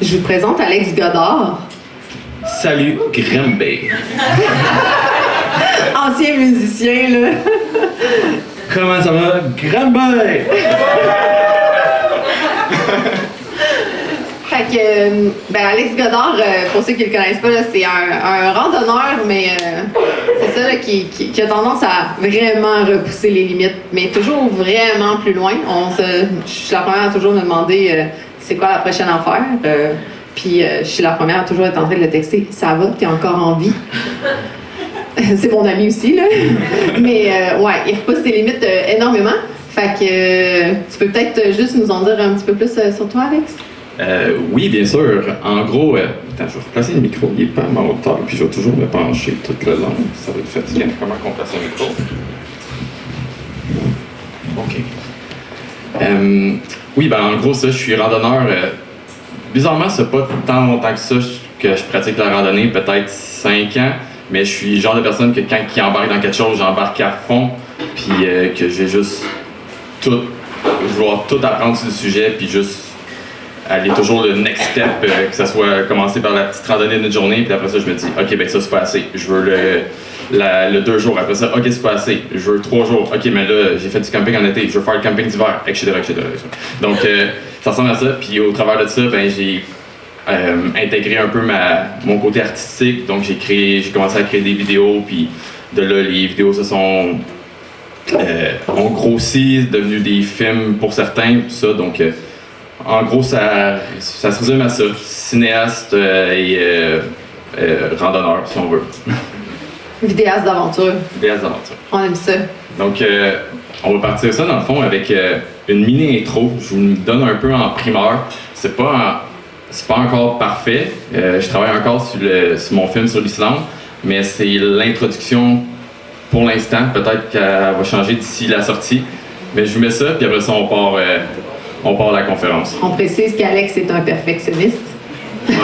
Je vous présente Alex Godard. Salut, Grimby. Ancien musicien, là. Comment ça va, Grimby? Fait que, ben Alex Godard, pour ceux qui le connaissent pas, là, c'est un randonneur, mais c'est ça là, qui a tendance à vraiment repousser les limites, mais toujours vraiment plus loin. Je suis la première à toujours me demander c'est quoi la prochaine affaire. Puis je suis la première à toujours être en train de le texter. Ça va, t'es encore en vie. C'est mon ami aussi, là. Mais ouais, il repousse ses limites énormément. Fait que tu peux peut-être juste nous en dire un petit peu plus sur toi, Alex? Oui, bien sûr. En gros, attends, je vais replacer le micro, il est pas à ma hauteur, puis je vais toujours me pencher tout le long. Ça va être fatigant. Comment on place le micro? OK. Oui, ben en gros, ça, je suis randonneur. Bizarrement, c'est pas tant longtemps que ça que je pratique la randonnée, peut-être 5 ans, mais je suis le genre de personne que quand il embarque dans quelque chose, j'embarque à fond, puis que j'ai juste vouloir tout apprendre sur le sujet, puis juste aller toujours le next step, que ça soit commencer par la petite randonnée d'une journée, puis après ça, je me dis, OK, ben ça, c'est pas assez. Je veux le 2 jours. Après ça, OK, c'est pas assez. Je veux 3 jours. OK, mais là, j'ai fait du camping en été. Je veux faire le camping d'hiver, etc., etc. Donc, ça ressemble à ça. Puis au travers de ça, ben, j'ai intégré un peu mon côté artistique. Donc, j'ai commencé à créer des vidéos, puis de là, les vidéos ont grossi, devenu des films pour certains, tout ça. Donc, en gros, ça se résume à ça. Cinéaste et randonneur, si on veut. Vidéaste d'aventure. Vidéaste d'aventure. On aime ça. Donc, on va partir ça, dans le fond, avec une mini-intro. Je vous donne un peu en primeur. C'est pas encore parfait. Je travaille encore sur mon film sur l'Islande, mais c'est l'introduction pour l'instant. Peut-être qu'elle va changer d'ici la sortie. Mais je vous mets ça, puis après ça, on part à la conférence. On précise qu'Alex est un perfectionniste. Ouais,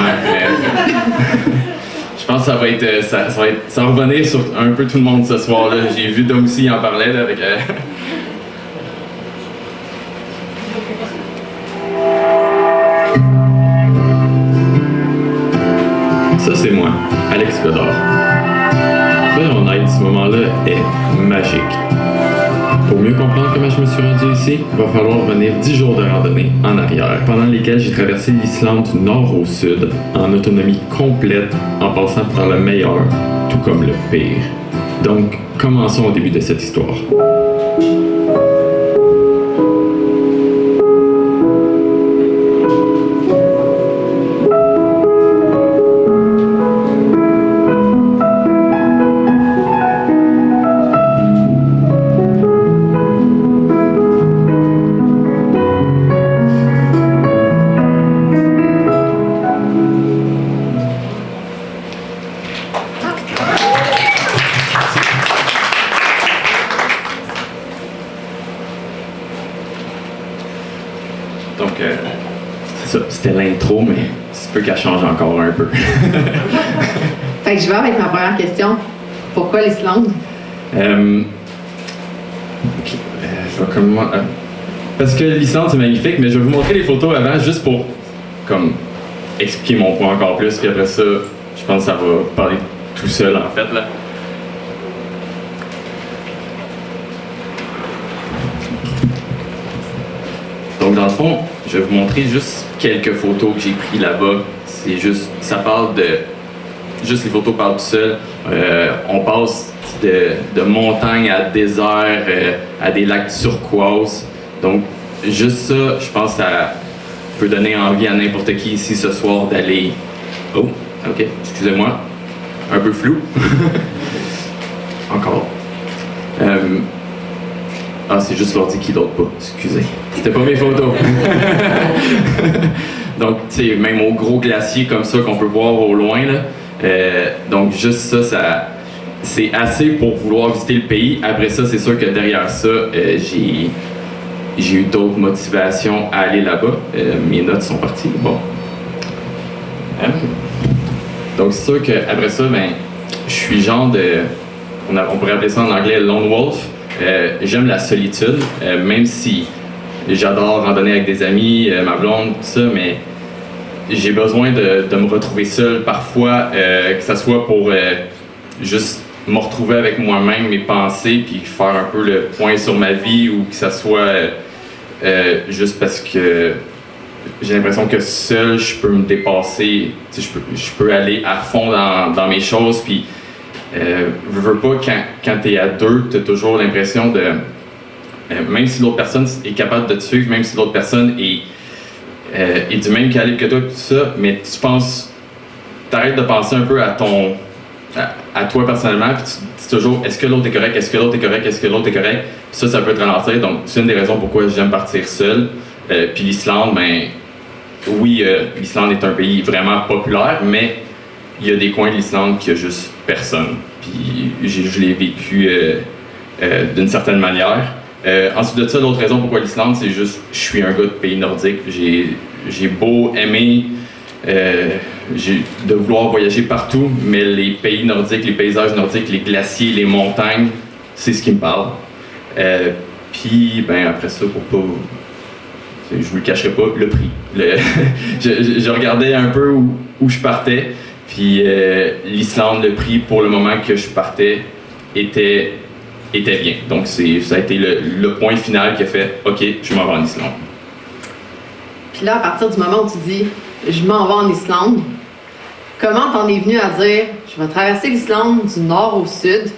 je pense que ça va revenir sur un peu tout le monde ce soir-là. J'ai vu Dom aussi en parlait là, avec. Ça, c'est moi, Alex Godard. Soyons honnêtes, ce moment-là est magique. Pour mieux comprendre comment je me suis rendu ici, il va falloir revenir 10 jours de randonnée en arrière, pendant lesquels j'ai traversé l'Islande du nord au sud, en autonomie complète, en passant par le meilleur, tout comme le pire. Donc, commençons au début de cette histoire. Donc, c'est ça, c'était l'intro, mais c'est peu qu'elle change encore un peu. Fait que je vais avec ma première question. Pourquoi l'Islande? Ok, je vais commencer. Parce que l'Islande, c'est magnifique, mais je vais vous montrer les photos avant, juste pour expliquer mon point encore plus, puis après ça, je pense que ça va parler tout seul, en fait, là. Donc, dans le fond, je vais vous montrer juste quelques photos que j'ai prises là-bas. C'est juste, ça parle de... Juste les photos parlent tout seul. On passe de montagnes à désert, à des lacs turquoise. Donc, juste ça, je pense que ça peut donner envie à n'importe qui ici ce soir d'aller... Oh, ok, excusez-moi. Un peu flou. Encore. Ah, c'est juste l'ordi qui load pas, excusez. C'était pas mes photos. Donc, tu sais, même au gros glacier comme ça qu'on peut voir au loin, là. Donc, juste ça, c'est assez pour vouloir visiter le pays. Après ça, c'est sûr que derrière ça, j'ai eu d'autres motivations à aller là-bas. Mes notes sont parties. Bon. Donc, c'est sûr qu'après ça, ben, je suis genre de... On pourrait appeler ça en anglais lone wolf. J'aime la solitude, même si j'adore randonner avec des amis, ma blonde, tout ça, mais j'ai besoin de me retrouver seul parfois, que ce soit pour juste me retrouver avec moi-même, mes pensées, puis faire un peu le point sur ma vie, ou que ça soit juste parce que j'ai l'impression que seul, je peux me dépasser, je peux aller à fond dans mes choses, puis veux pas, quand t'es à deux, t'as toujours l'impression de... même si l'autre personne est capable de te suivre, même si l'autre personne est du même calibre que toi, tout ça, mais t'arrêtes de penser un peu à toi personnellement, puis tu dis toujours, est-ce que l'autre est correct, est-ce que l'autre est correct, est-ce que l'autre est correct, puis ça peut te ralentir, donc c'est une des raisons pourquoi j'aime partir seul. Puis l'Islande, ben oui, l'Islande est un pays vraiment populaire, mais il y a des coins de l'Islande qu'il n'y a juste personne, puis je l'ai vécu d'une certaine manière. Ensuite de ça, l'autre raison pourquoi l'Islande, c'est juste, je suis un gars de pays nordique. J'ai beau aimer de vouloir voyager partout, mais les pays nordiques, les paysages nordiques, les glaciers, les montagnes, c'est ce qui me parle. Puis, ben après ça, pour pas... Je vous le cacherai pas, le prix. Je regardais un peu où je partais, puis l'Islande, le prix pour le moment que je partais était bien. Donc ça a été le point final qui a fait « OK, je m'en vais en Islande ». Puis là, à partir du moment où tu dis « je m'en vais en Islande », comment t'en es venu à dire « je vais traverser l'Islande du nord au sud,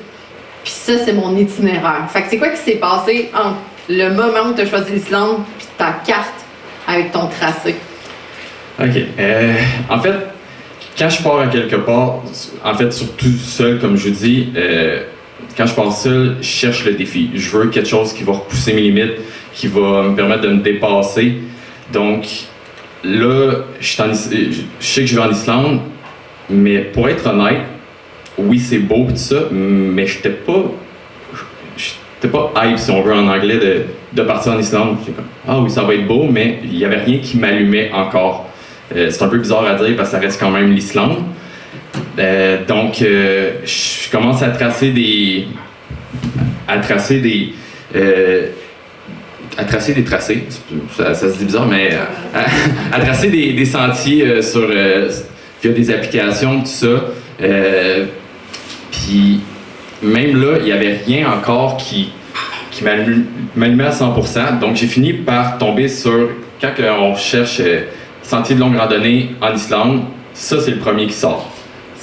puis ça, c'est mon itinéraire ». Fait que c'est quoi qui s'est passé entre le moment où tu as choisi l'Islande puis ta carte avec ton tracé? OK. En fait, quand je pars à quelque part, en fait, surtout seul, comme je vous dis, quand je pars seul, je cherche le défi. Je veux quelque chose qui va repousser mes limites, qui va me permettre de me dépasser. Donc là, je sais que je vais en Islande, mais pour être honnête, oui, c'est beau tout ça, mais j'étais pas hype, si on veut, en anglais, de partir en Islande. J'étais comme, ah oui, ça va être beau, mais il n'y avait rien qui m'allumait encore. C'est un peu bizarre à dire parce que ça reste quand même l'Islande. Donc, je commence à tracer des tracés, ça se dit bizarre, mais à tracer des sentiers via des applications, tout ça. Puis même là, il n'y avait rien encore qui m'allumait à 100%. Donc j'ai fini par tomber sur, quand on cherche sentier de longue randonnée en Islande, ça c'est le premier qui sort.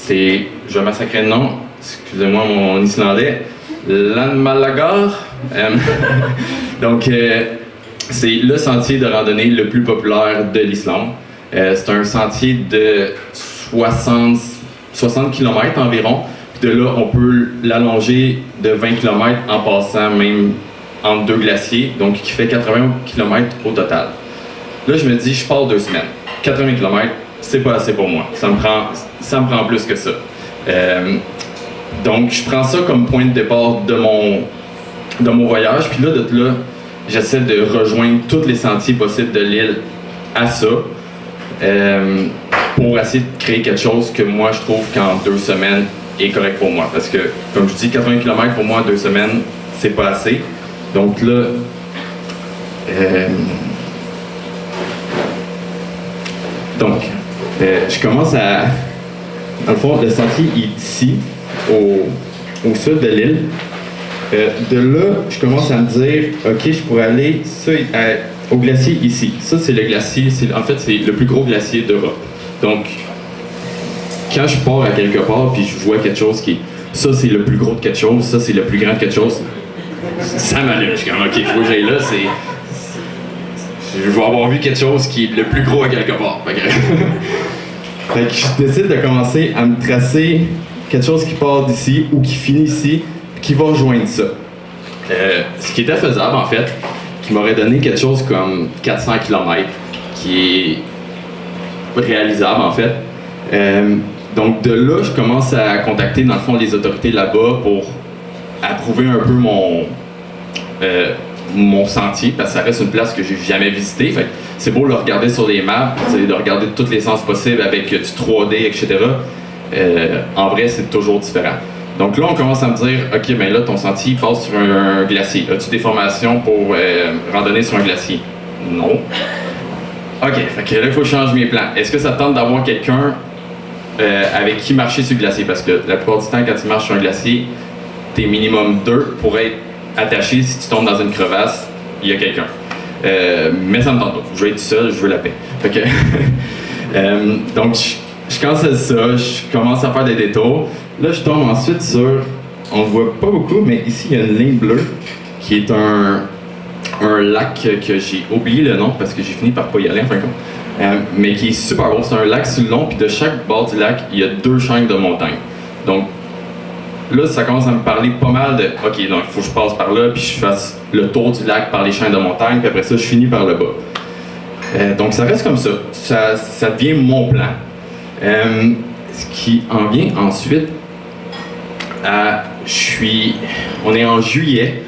Je vais massacrer le nom, excusez-moi mon islandais, Landmalagar. Donc, c'est le sentier de randonnée le plus populaire de l'Islande. C'est un sentier de 60 km environ. Puis de là, on peut l'allonger de 20 km en passant même entre deux glaciers, donc qui fait 80 km au total. Là, je me dis, je pars 2 semaines. 80 km, c'est pas assez pour moi. Ça me prend plus que ça. Donc, je prends ça comme point de départ de mon voyage. Puis là, j'essaie de rejoindre tous les sentiers possibles de l'île à ça pour essayer de créer quelque chose que moi, je trouve qu'en 2 semaines est correct pour moi. Parce que, comme je dis, 80 km pour moi en 2 semaines, c'est pas assez. Donc là, je commence à... Dans le fond, le sentier est ici, au sud de l'île. De là, je commence à me dire, OK, je pourrais aller au glacier ici. Ça, c'est le glacier, en fait, c'est le plus gros glacier d'Europe. Donc, quand je pars à quelque part, puis je vois quelque chose ça, c'est le plus gros de quelque chose, ça, c'est le plus grand de quelque chose, ça m'allume. Je suis comme, OK, il faut que j'aille là, je vais avoir vu quelque chose qui est le plus gros à quelque part. Fait que je décide de commencer à me tracer quelque chose qui part d'ici ou qui finit ici, qui va rejoindre ça. Ce qui était faisable, en fait, qui m'aurait donné quelque chose comme 400 km, qui est réalisable, en fait. Donc, de là, je commence à contacter, dans le fond, les autorités là-bas pour approuver un peu mon sentier, parce que ça reste une place que j'ai jamais visitée. Fait que c'est beau le regarder sur les maps, de regarder tous les sens possibles avec du 3D, etc. En vrai, c'est toujours différent. Donc là, on commence à me dire, OK, ben là, ton sentier passe sur un glacier. As-tu des formations pour randonner sur un glacier? Non. OK, fait que là, il faut que je change mes plans. Est-ce que ça te tente d'avoir quelqu'un avec qui marcher sur le glacier? Parce que la plupart du temps, quand tu marches sur un glacier, t'es minimum 2 pour être attaché. Si tu tombes dans une crevasse, il y a quelqu'un. Mais ça me tente pas. Je veux être seul, je veux la paix. Fait que donc, je cancelle ça, je commence à faire des détours. Là, je tombe ensuite sur, on ne voit pas beaucoup, mais ici, il y a une ligne bleue qui est un lac que j'ai oublié le nom parce que j'ai fini par pas y aller en fin de compte. Mais qui est super beau. C'est un lac sur le long, puis de chaque bord du lac, il y a 2 chaînes de montagnes. Donc, là, ça commence à me parler pas mal de OK, donc il faut que je passe par là, puis je fasse le tour du lac par les chaînes de montagne, puis après ça, je finis par le bas. Donc, ça reste comme ça. Ça devient mon plan. Ce qui en vient ensuite on est en juillet.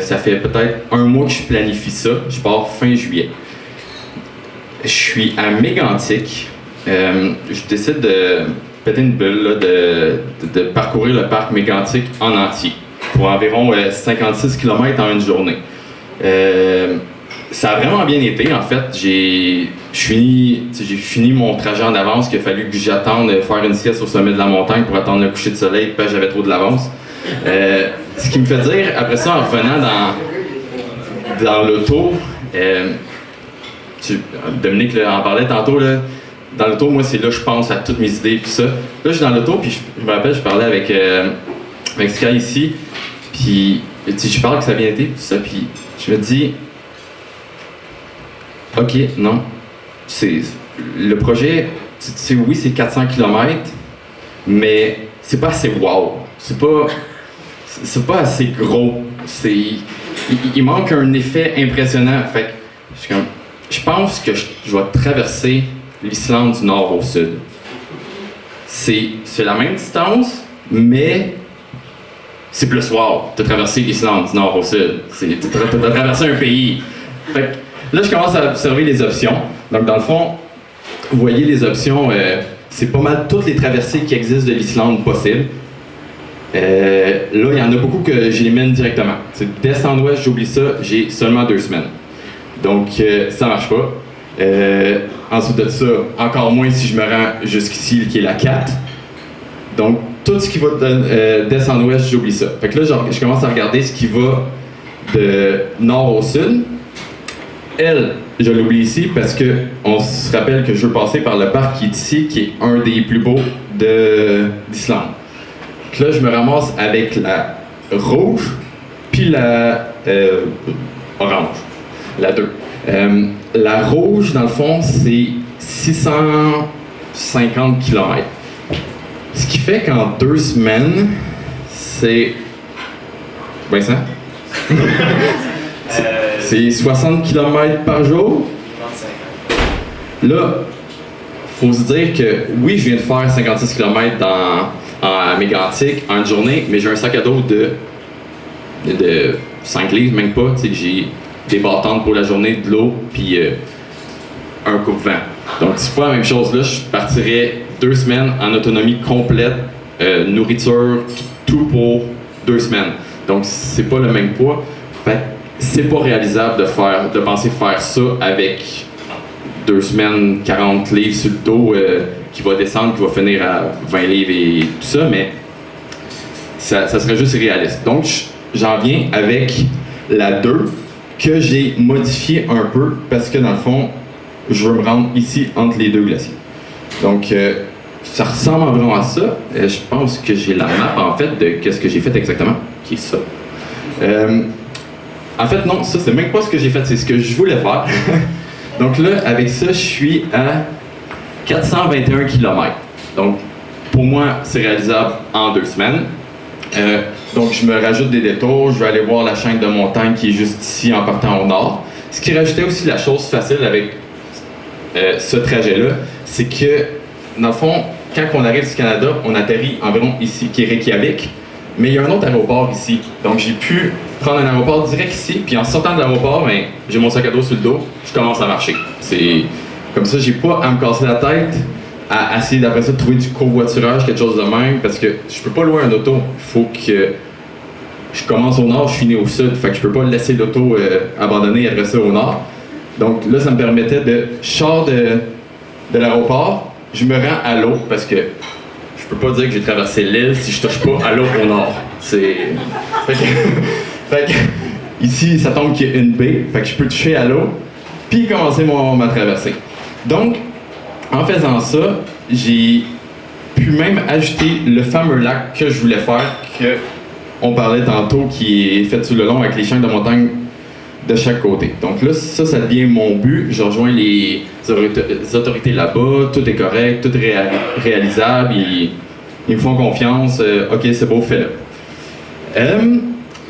Ça fait peut-être 1 mois que je planifie ça. Je pars fin juillet. Je suis à Mégantic. Je décide de péter une bulle, là, de parcourir le parc Mégantic en entier pour environ 56 km en une journée. Ça a vraiment bien été, en fait. J'ai fini mon trajet en avance, qu'il a fallu que j'attende faire une sieste au sommet de la montagne pour attendre le coucher de soleil, parce que j'avais trop de l'avance. Ce qui me fait dire, après ça, en revenant dans l'auto, Dominique en parlait tantôt, là, dans l'auto, moi, c'est là que je pense à toutes mes idées, puis ça. Là, je suis dans l'auto, puis je me rappelle, je parlais avec Sky ici, puis je parle que ça a bien été, tout ça, puis je me dis, OK, non, le projet, oui, c'est 400 km, mais c'est pas assez wow. C'est pas assez gros. Il manque un effet impressionnant. Fait que je pense que je vais traverser l'Islande du nord au sud. C'est la même distance, mais c'est plus wow de traverser l'Islande du nord au sud. De traverser un pays. Fait que là, je commence à observer les options. Donc, dans le fond, vous voyez les options, c'est pas mal toutes les traversées qui existent de l'Islande possibles. Là, il y en a beaucoup que j'élimine directement. D'est en ouest, j'oublie ça, j'ai seulement 2 semaines. Donc, ça marche pas. Ensuite de ça, encore moins si je me rends jusqu'ici, qui est la 4. Donc, tout ce qui va d'est en ouest, j'oublie ça. Fait que là, je commence à regarder ce qui va de nord au sud. Elle, je l'oublie ici parce que on se rappelle que je veux passer par le parc qui est ici, qui est un des plus beaux d'Islande. Là, je me ramasse avec la rouge, puis la orange, la 2. La rouge, dans le fond, c'est 650 km. Ce qui fait qu'en 2 semaines, c'est... Vincent? C'est 60 km par jour. 25. Là, faut se dire que oui, je viens de faire 56 km à Mégantic en une journée, mais j'ai un sac à dos de 5 livres, même pas. J'ai des bâtons pour la journée, de l'eau, puis un coupe-vent. Donc, c'est pas la même chose là. Je partirais 2 semaines en autonomie complète, nourriture, tout pour 2 semaines. Donc, c'est pas le même poids. Fait c'est pas réalisable de penser faire ça avec 2 semaines, 40 livres sur le dos, qui va descendre, qui va finir à 20 livres et tout ça, mais ça serait juste irréaliste. Donc, j'en viens avec la 2 que j'ai modifiée un peu parce que dans le fond, je veux me rendre ici entre les 2 glaciers. Donc, ça ressemble environ à ça. Je pense que j'ai la map en fait de qu'est-ce que j'ai fait exactement, qui est ça. En fait, non, ça c'est même pas ce que j'ai fait, c'est ce que je voulais faire. Donc là, avec ça, je suis à 421 km. Donc, pour moi, c'est réalisable en 2 semaines. Donc, je me rajoute des détours. Je vais aller voir la chaîne de montagne qui est juste ici en partant au nord. Ce qui rajoutait aussi la chose facile avec ce trajet-là, c'est que, dans le fond, quand on arrive du Canada, on atterrit environ ici, qui est Reykjavik. Mais il y a un autre aéroport ici. Donc, j'ai pu prendre un aéroport direct ici. Puis en sortant de l'aéroport, ben, j'ai mon sac à dos sur le dos. Je commence à marcher. C'est comme ça, j'ai pas à me casser la tête, à essayer d'après ça de trouver du covoiturage, quelque chose de même. Parce que je peux pas louer un auto. Il faut que je commence au nord, je finis au sud. Fait que je peux pas laisser l'auto abandonnée et après ça au nord. Donc là, ça me permettait je sors de l'aéroport, je me rends à l'eau parce que je peux pas dire que j'ai traversé l'île si je touche pas à l'eau au nord. Fait que ici, ça tombe qu'il y a une baie, fait que je peux toucher à l'eau, puis commencer ma traversée. Donc, en faisant ça, j'ai pu même ajouter le fameux lac que je voulais faire, qu'on parlait tantôt, qui est fait sous le long avec les chaînes de montagne de chaque côté. Donc là, ça devient mon but. Je rejoins les autorités là-bas, tout est correct, tout est réalisable, ils me font confiance, ok, c'est beau, fais-le.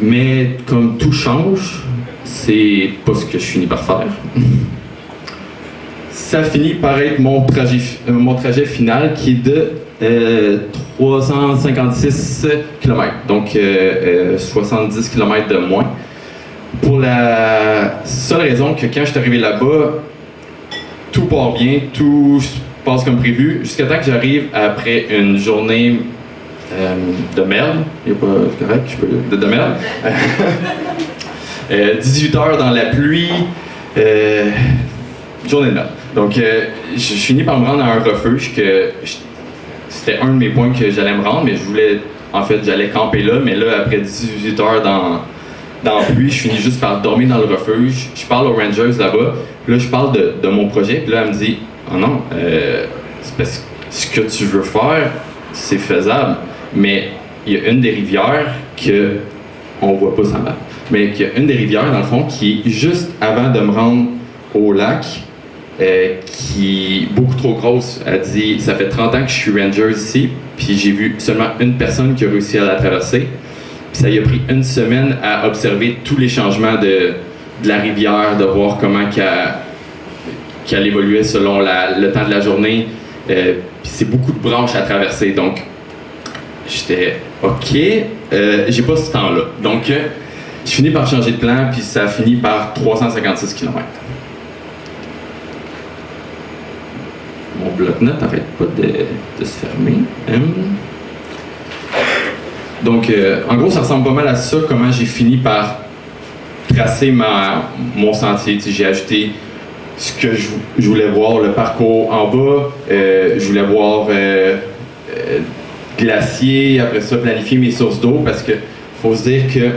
Mais comme tout change, c'est pas ce que je finis par faire. Ça finit par être mon trajet final qui est de 356 km, donc 70 km de moins. Pour la seule raison que quand je suis arrivé là-bas, tout part bien, tout se passe comme prévu, jusqu'à temps que j'arrive après une journée de merde, il n'y a pas correct, de merde. 18 heures dans la pluie, journée de merde. Donc, je finis par me rendre à un refuge que c'était un de mes points que j'allais me rendre, mais j'allais camper là, mais là, après 18 heures dans la pluie, je finis juste par dormir dans le refuge. Je parle aux rangers là-bas, là, je parle de mon projet, puis là, elle me dit « Oh non, c'est parce que ce que tu veux faire, c'est faisable, mais il y a une des rivières qu'on voit pas sans map, mais qu'il y a une des rivières, dans le fond, qui est juste avant de me rendre au lac, qui est beaucoup trop grosse. Elle dit, ça fait 30 ans que je suis ranger ici, puis j'ai vu seulement une personne qui a réussi à la traverser. Puis ça y a pris une semaine à observer tous les changements de la rivière, de voir comment qu'elle évoluait selon le temps de la journée. Puis c'est beaucoup de branches à traverser, donc j'étais OK, j'ai pas ce temps-là. Donc je finis par changer de plan, puis ça finit par 356 km. Mon bloc-notes n'arrête pas de se fermer. Donc, en gros, ça ressemble pas mal à ça, comment j'ai fini par tracer mon sentier. J'ai ajouté ce que je voulais voir, le parcours en bas. Je voulais voir glacier, après ça, planifier mes sources d'eau, parce que faut se dire que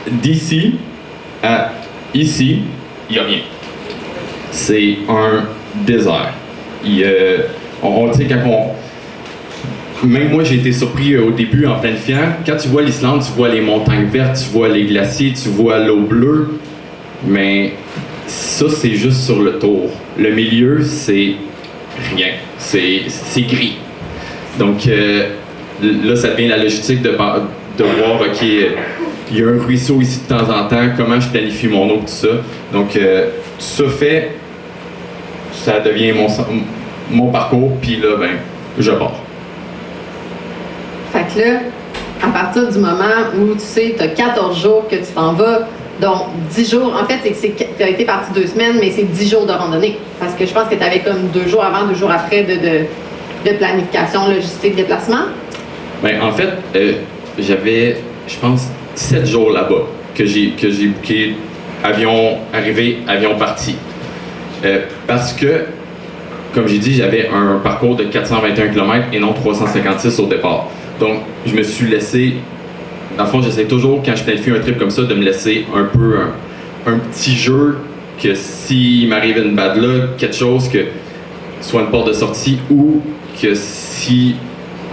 d'ici à ici, il n'y a rien. C'est un désert. On sait même moi j'ai été surpris au début en planifiant, quand tu vois l'Islande, tu vois les montagnes vertes, tu vois les glaciers, tu vois l'eau bleue, mais ça c'est juste sur le tour. Le milieu c'est rien, c'est gris. Donc là ça devient la logistique de voir, ok, il y a un ruisseau ici de temps en temps, comment je planifie mon eau, tout ça. Donc tout ça fait, ça devient mon parcours, puis là, ben, je pars. Fait que là, à partir du moment où tu sais, tu as 14 jours que tu t'en vas, donc 10 jours, en fait, tu as été parti 2 semaines, mais c'est 10 jours de randonnée. Parce que je pense que tu avais comme 2 jours avant, 2 jours après de planification, logistique, déplacement. Ben, en fait, j'avais, je pense, 17 jours là-bas que j'ai booké, avion arrivé, avion parti. Parce que, comme j'ai dit, j'avais un parcours de 421 km et non 356 au départ. Donc, je me suis laissé... Dans le fond, j'essaie toujours, quand je planifie un trip comme ça, de me laisser un peu un petit jeu que s'il m'arrive une bad luck, quelque chose que soit une porte de sortie, ou que si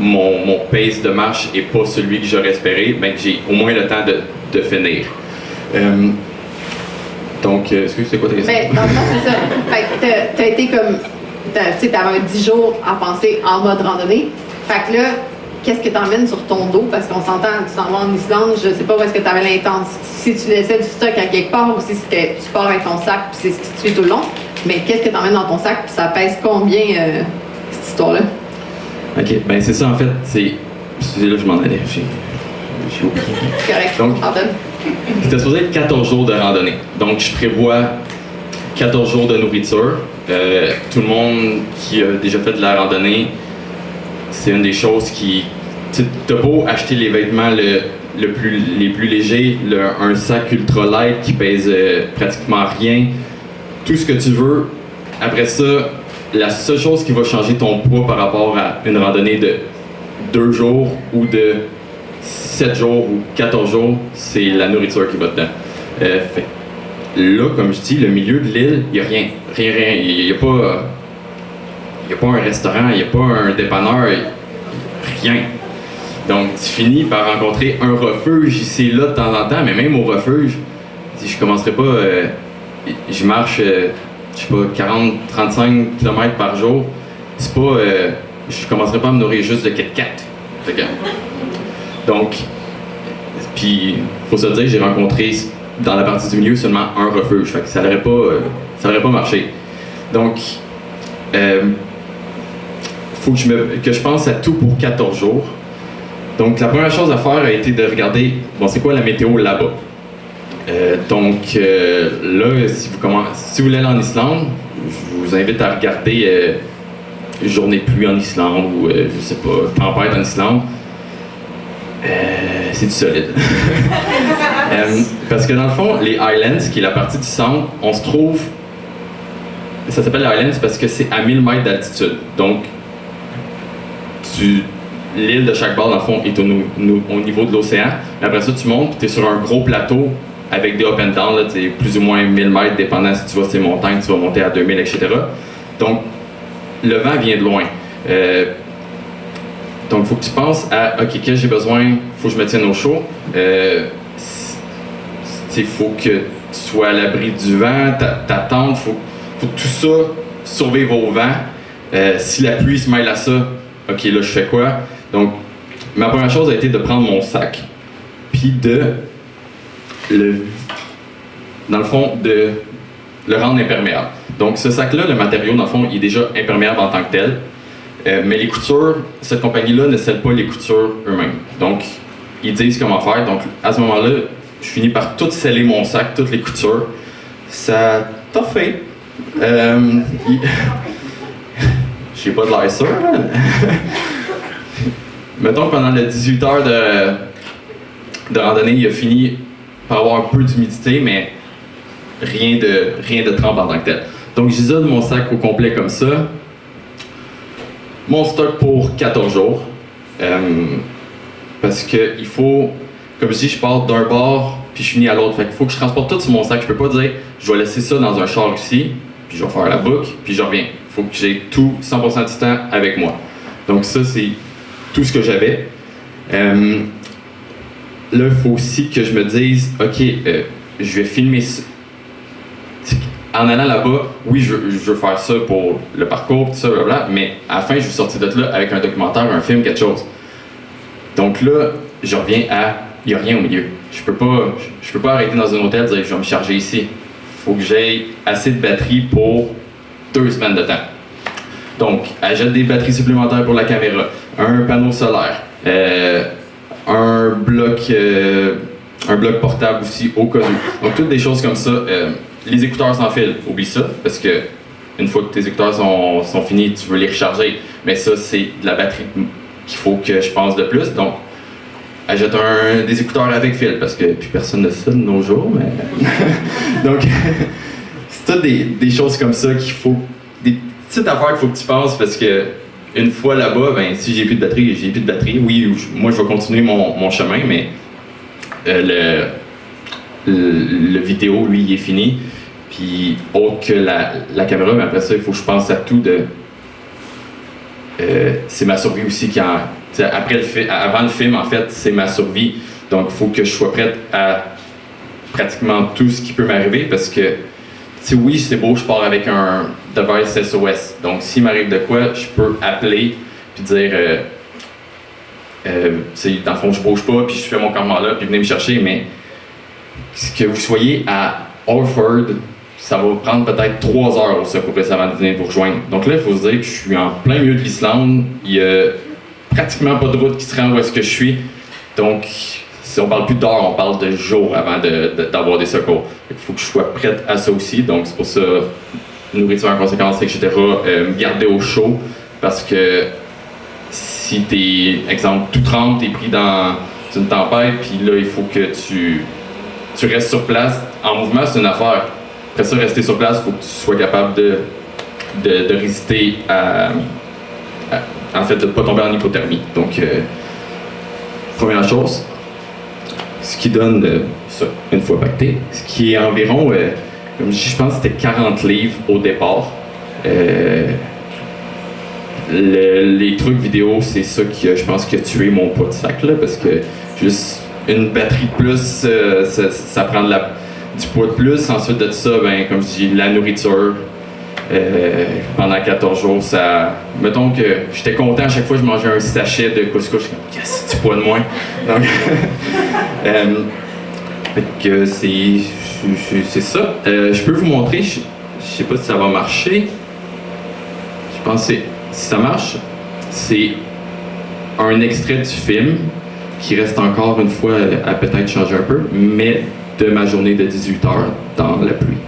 mon pace de marche n'est pas celui que j'aurais espéré, ben que j'ai au moins le temps de finir. Donc, excuse, c'est quoi ta question? Ben, dans le fond, c'est ça. Fait que t'as été comme... Tu sais, t'avais un 10 jours à penser en mode randonnée. Fait que là, qu'est-ce que t'emmènes sur ton dos? Parce qu'on s'entend, tu t'en vas en Islande, je sais pas où est-ce que t'avais l'intention. Si tu laissais du stock à quelque part ou si tu pars avec ton sac puis c'est ce qui te suit tout le long. Mais qu'est-ce que t'emmènes dans ton sac puis ça pèse combien, cette histoire-là? OK, ben c'est ça en fait. C'est là que je m'en allais. J'ai oublié. Correct, donc, c'était supposé être 14 jours de randonnée. Donc, je prévois 14 jours de nourriture. Tout le monde qui a déjà fait de la randonnée, c'est une des choses qui... T'as beau acheter les vêtements les plus légers, un sac ultra light qui pèse pratiquement rien, tout ce que tu veux. Après ça, la seule chose qui va changer ton poids par rapport à une randonnée de 2 jours ou de 7 jours ou 14 jours, c'est la nourriture qui va dedans. Fait, là, comme je dis, le milieu de l'île, il n'y a rien. Rien. Il n'y a pas un restaurant, il n'y a pas un dépanneur, rien. Donc, tu finis par rencontrer un refuge ici et là de temps en temps, mais même au refuge, je commencerai pas. Je marche, je sais pas, 40-35 km par jour. C'est pas. Je commencerai pas à me nourrir juste de Kit Kat. Donc, puis, faut se dire, j'ai rencontré dans la partie du milieu seulement un refuge. Fait que ça n'aurait pas marché. Donc, faut que je pense à tout pour 14 jours. Donc, la première chose à faire a été de regarder, bon, c'est quoi la météo là-bas. Là, si vous voulez aller en Islande, je vous invite à regarder journée de pluie en Islande ou, je sais pas, tempête en Islande. C'est du solide. Parce que dans le fond, les Highlands, qui est la partie du centre, on se trouve. Ça s'appelle les Highlands parce que c'est à 1000 mètres d'altitude. Donc, l'île de chaque bord, dans le fond, est au niveau de l'océan. Après ça, tu montes, tu es sur un gros plateau avec des up and down, là, plus ou moins 1000 mètres, dépendant si tu vas sur les montagnes, tu vas monter à 2000, etc. Donc, le vent vient de loin. Donc, il faut que tu penses à, OK, qu'est-ce que j'ai besoin? Il faut que je me tienne au chaud. Il faut que tu sois à l'abri du vent, ta tente, il faut que tout ça survive au vent. Si la pluie se mêle à ça, OK, là, je fais quoi? Donc, ma première chose a été de prendre mon sac, puis dans le fond, de le rendre imperméable. Donc, ce sac-là, le matériau, dans le fond, il est déjà imperméable en tant que tel. Mais les coutures, cette compagnie-là ne scelle pas les coutures eux-mêmes. Donc, ils disent comment faire. Donc, à ce moment-là, je finis par tout sceller mon sac, toutes les coutures. Ça t'a fait. J'ai pas de l'air sûr. Mettons que pendant les 18 heures de randonnée, il a fini par avoir un peu d'humidité, mais rien de trempe en tant que tel. Donc, j'isole mon sac au complet comme ça. Mon stock pour 14 jours. Parce que il faut, comme je dis, je pars d'un bord puis je finis à l'autre. Fait qu'il faut que je transporte tout sur mon sac. Je peux pas dire, je vais laisser ça dans un char ici, puis je vais faire la boucle, puis je reviens. Il faut que j'ai tout 100% du temps avec moi. Donc ça, c'est tout ce que j'avais. Là, il faut aussi que je me dise, OK, je vais filmer ça. En allant là-bas, oui, je veux faire ça pour le parcours, tout ça, blablabla, mais à la fin, je vais sortir de là avec un documentaire, un film, quelque chose. Donc là, je reviens à, il n'y a rien au milieu. Je peux pas arrêter dans un hôtel et dire, je vais me charger ici. Il faut que j'aie assez de batterie pour 2 semaines de temps. Donc, achète des batteries supplémentaires pour la caméra, un panneau solaire, un bloc portable aussi au cas où. Donc, toutes des choses comme ça. Les écouteurs sans fil, oublie ça, parce que une fois que tes écouteurs sont finis, tu veux les recharger. Mais ça, c'est de la batterie qu'il faut que je pense de plus. Donc, achète des écouteurs avec fil, parce que plus personne ne ça de nos jours. Mais... Donc, c'est toutes des choses comme ça qu'il faut... Des petites affaires qu'il faut que tu penses, parce que une fois là-bas, ben, si j'ai plus de batterie, j'ai plus de batterie. Oui, moi, je vais continuer mon chemin, mais le vidéo, lui, il est fini. Puis, autre que la caméra, mais après ça, il faut que je pense à tout de... c'est ma survie aussi qui en... Avant le film, en fait, c'est ma survie. Donc, il faut que je sois prête à pratiquement tout ce qui peut m'arriver parce que, oui, c'est beau, je pars avec un device SOS. Donc, s'il m'arrive de quoi, je peux appeler puis dire... dans le fond, je bouge pas, puis je fais mon campement là, puis venez me chercher, mais que vous soyez à Orford, ça va prendre peut-être 3 heures au secouriste avant de venir vous rejoindre. Donc là, il faut se dire que je suis en plein milieu de l'Islande, il y a pratiquement pas de route qui se rend où est-ce que je suis. Donc, si on parle plus d'heures, on parle de jours avant d'avoir des secours. Il faut que je sois prête à ça aussi, donc c'est pour ça, nourriture en conséquence, etc. Me garder au chaud, parce que si t'es, exemple, tout trempe, t'es pris dans une tempête, puis là, il faut que tu restes sur place. En mouvement, c'est une affaire. après ça, rester sur place, il faut que tu sois capable de résister en fait, de ne pas tomber en hypothermie. Donc, première chose, ce qui donne ça, une fois pacté, ce qui est environ, comme je pense que c'était 40 livres au départ. Les trucs vidéo, c'est ça qui a, je pense, qui a tué mon poids de sac, là, parce que juste une batterie de plus, ça prend du poids de plus. Ensuite de ça, ben, comme je dis, la nourriture. Pendant 14 jours, ça. Mettons que j'étais content à chaque fois que je mangeais un sachet de couscous, je suis comme, yes, c'est du poids de moins. Donc, fait que c'est ça. Je peux vous montrer, je sais pas si ça va marcher. Je pense que si ça marche, c'est un extrait du film qui reste encore une fois à peut-être changer un peu, mais de ma journée de 18 heures dans la pluie.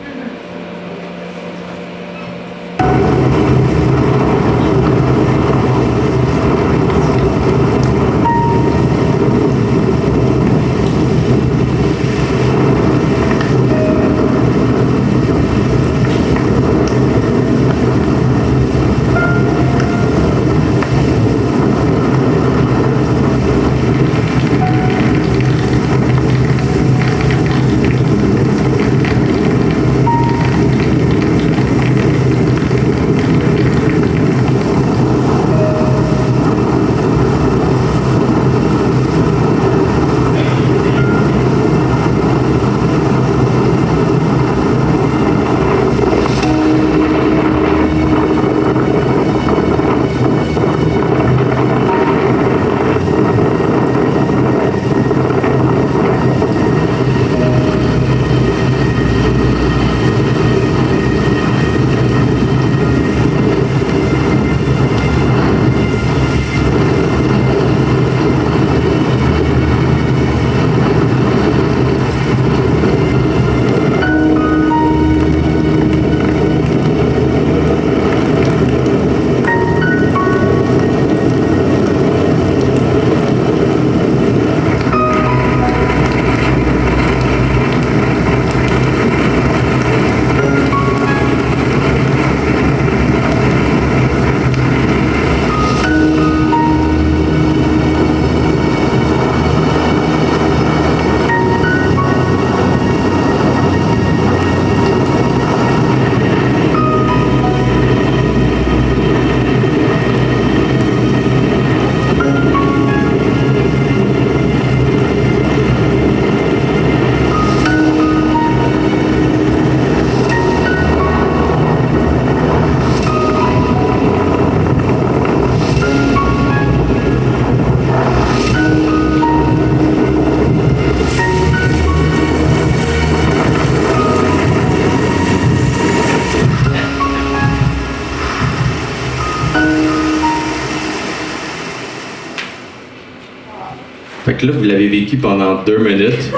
Fait que là, vous l'avez vécu pendant 2 minutes.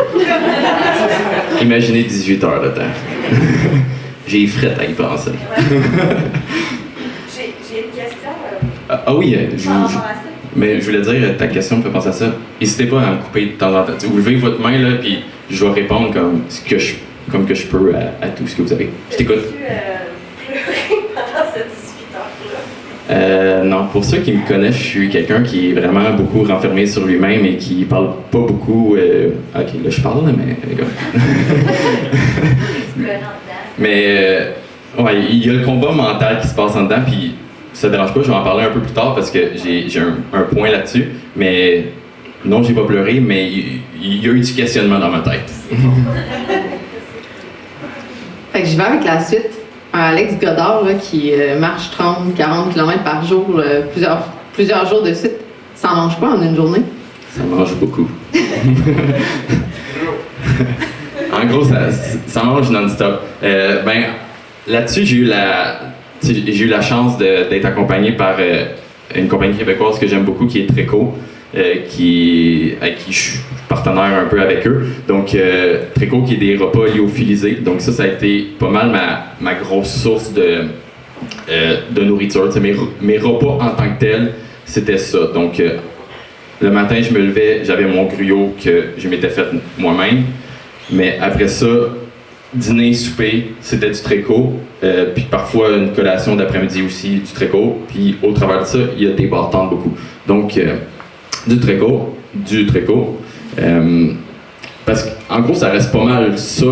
Imaginez 18 heures de temps. J'ai fret à y penser. J'ai une question. Ah oui, mais je voulais dire, ta question me fait penser à ça. N'hésitez pas à me couper de temps en temps. Vous levez votre main, là, puis je vais répondre comme que je peux à tout ce que vous avez. Je t'écoute. As-tu pleuré pendant ces 18 heures-là? Non, pour ceux qui me connaissent, je suis quelqu'un qui est vraiment beaucoup renfermé sur lui-même et qui parle pas beaucoup. Ok, là je parle, mais. Mais ouais, il y a le combat mental qui se passe en dedans, puis ça ne dérange pas, je vais en parler un peu plus tard parce que j'ai un point là-dessus. Mais non, j'ai pas pleuré, mais il y a eu du questionnement dans ma tête. Fait que je vais avec la suite. Alex Godard là, qui marche 30-40 km par jour, plusieurs jours de suite. Ça en mange quoi en une journée? Ça mange beaucoup. En gros, ça mange non-stop. Ben, là-dessus, j'ai eu la chance d'être accompagné par une compagnie québécoise que j'aime beaucoup, qui est Tréco, avec qui je suis partenaire un peu avec eux. Donc, Tréco qui est des repas lyophilisés. Donc ça a été pas mal ma grosse source de nourriture. Mes repas en tant que tels, c'était ça. Donc, le matin, je me levais, j'avais mon gruau que je m'étais fait moi-même. Mais après ça, dîner, souper, c'était du Treco. Puis parfois une collation d'après-midi aussi, du Treco. Puis au travers de ça, il y a des bartendes beaucoup. Donc, du Treco. Parce qu'en gros, ça reste pas mal ça,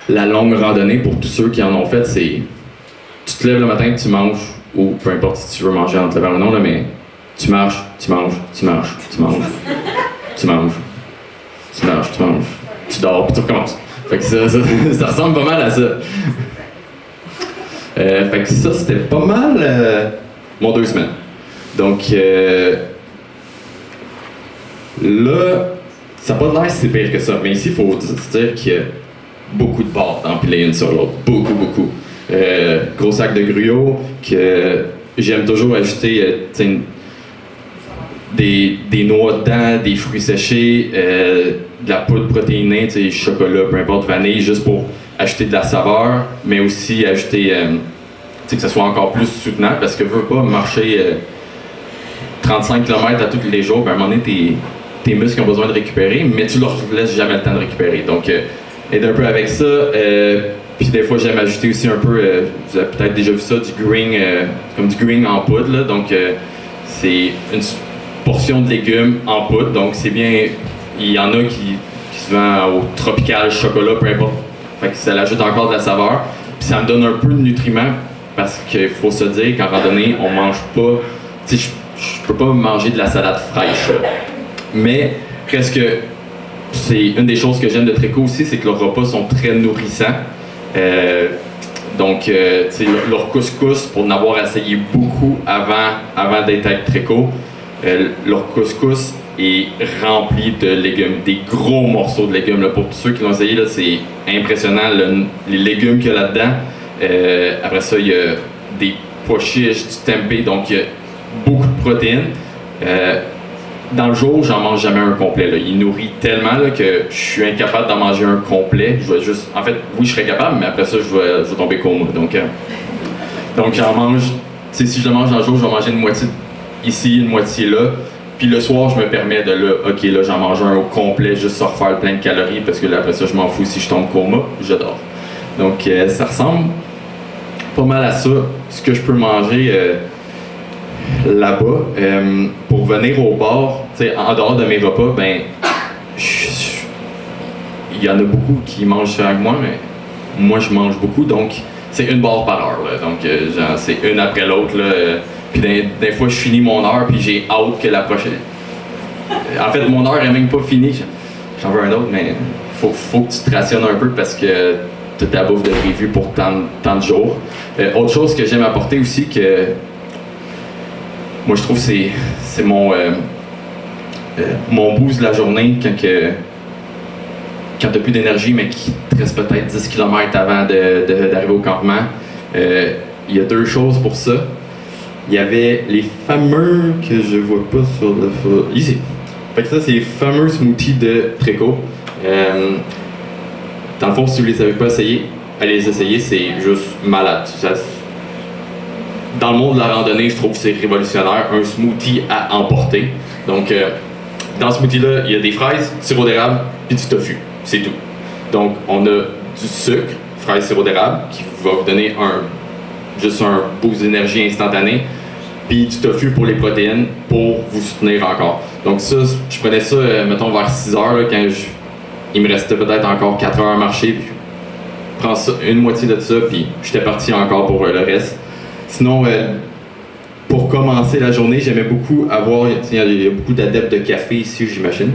la longue randonnée pour tous ceux qui en ont fait. C'est tu te lèves le matin, tu manges, ou peu importe si tu veux manger en te levant ou non, là, mais tu marches, tu manges, tu marches, tu manges, tu manges, tu marches, tu manges, tu dors, puis tu recommences. Fait que ça ressemble pas mal à ça. Fait que ça, c'était pas mal mon 2 semaines. Donc, là, ça n'a pas l'air si pire que ça, mais ici, il faut se dire qu'il y a beaucoup de barres empilées une sur l'autre. Beaucoup. Gros sac de gruau que j'aime toujours ajouter des noix dedans, des fruits séchés, de la poudre protéinée, chocolat, peu importe, vanille, juste pour ajouter de la saveur, mais aussi ajouter que ça soit encore plus soutenant, parce que veux pas marcher 35 km à tous les jours, ben à un moment donné, tes muscles ont besoin de récupérer, mais tu leur laisses jamais le temps de récupérer. Donc, aide un peu avec ça. Puis des fois, j'aime ajouter aussi un peu, vous avez peut-être déjà vu ça, du green, comme du green en poudre. Là. Donc, c'est une portion de légumes en poudre. Donc, c'est bien. Il y en a qui se vend au tropical, chocolat, peu importe. Fait que ça l'ajoute encore de la saveur. Puis ça me donne un peu de nutriments parce qu'il faut se dire qu'en randonnée, on mange pas. Tu sais, je peux pas manger de la salade fraîche. Là. Mais presque. C'est une des choses que j'aime de Treco aussi, c'est que leurs repas sont très nourrissants. Donc, leur couscous, pour en avoir essayé beaucoup avant d'être avec Treco, leur couscous est rempli de légumes, des gros morceaux de légumes. Là. Pour tous ceux qui l'ont essayé, là, c'est impressionnant les légumes qu'il y a là-dedans. Après ça, il y a des pois chiches, du tempeh, donc il y a beaucoup de protéines. Dans le jour, j'en mange jamais un complet. Là. Il nourrit tellement là, que je suis incapable d'en manger un complet. Je vais juste... En fait, oui, je serais capable, mais après ça, je vais tomber coma. Donc j'en mange... Si je le mange dans le jour, je vais manger une moitié ici, une moitié là. Puis le soir, je me permets de là, OK, là, j'en mange un au complet, juste sans refaire plein de calories, parce que là, après ça, je m'en fous. Si je tombe coma, je dors. Donc, ça ressemble pas mal à ça. Ce que je peux manger... là-bas, pour venir au bar, en dehors de mes repas, ben, il y en a beaucoup qui mangent ça avec moi, mais moi je mange beaucoup, donc c'est une barre par heure, là, donc c'est une après l'autre, puis des fois je finis mon heure, puis j'ai hâte que la prochaine... En fait, mon heure est même pas finie, j'en veux un autre, mais faut que tu te rationnes un peu parce que tu as ta bouffe de prévu pour tant de jours. Autre chose que j'aime apporter aussi, que moi, je trouve que c'est mon boost de la journée quand t'as plus d'énergie, mais qu'il te reste peut-être 10 km avant d'arriver au campement. Il y a 2 choses pour ça. Il y avait les fameux, que je vois pas sur le photo, ici. Fait que ça, c'est les fameux smoothies de Treco. Dans le fond, si vous les avez pas essayés, allez les essayer, c'est juste malade. Dans le monde de la randonnée, je trouve que c'est révolutionnaire, un smoothie à emporter. Donc, dans ce smoothie-là, il y a des fraises, du sirop d'érable, puis du tofu. C'est tout. Donc, on a du sucre, fraises, sirop d'érable, qui va vous donner juste un boost d'énergie instantané, puis du tofu pour les protéines, pour vous soutenir encore. Donc ça, je prenais ça, mettons, vers 6 heures, là, quand il me restait peut-être encore 4 heures à marcher, puis je prends ça, une moitié de ça, puis j'étais parti encore pour le reste. Sinon, pour commencer la journée, j'aimais beaucoup avoir... Il y a beaucoup d'adeptes de café ici, j'imagine.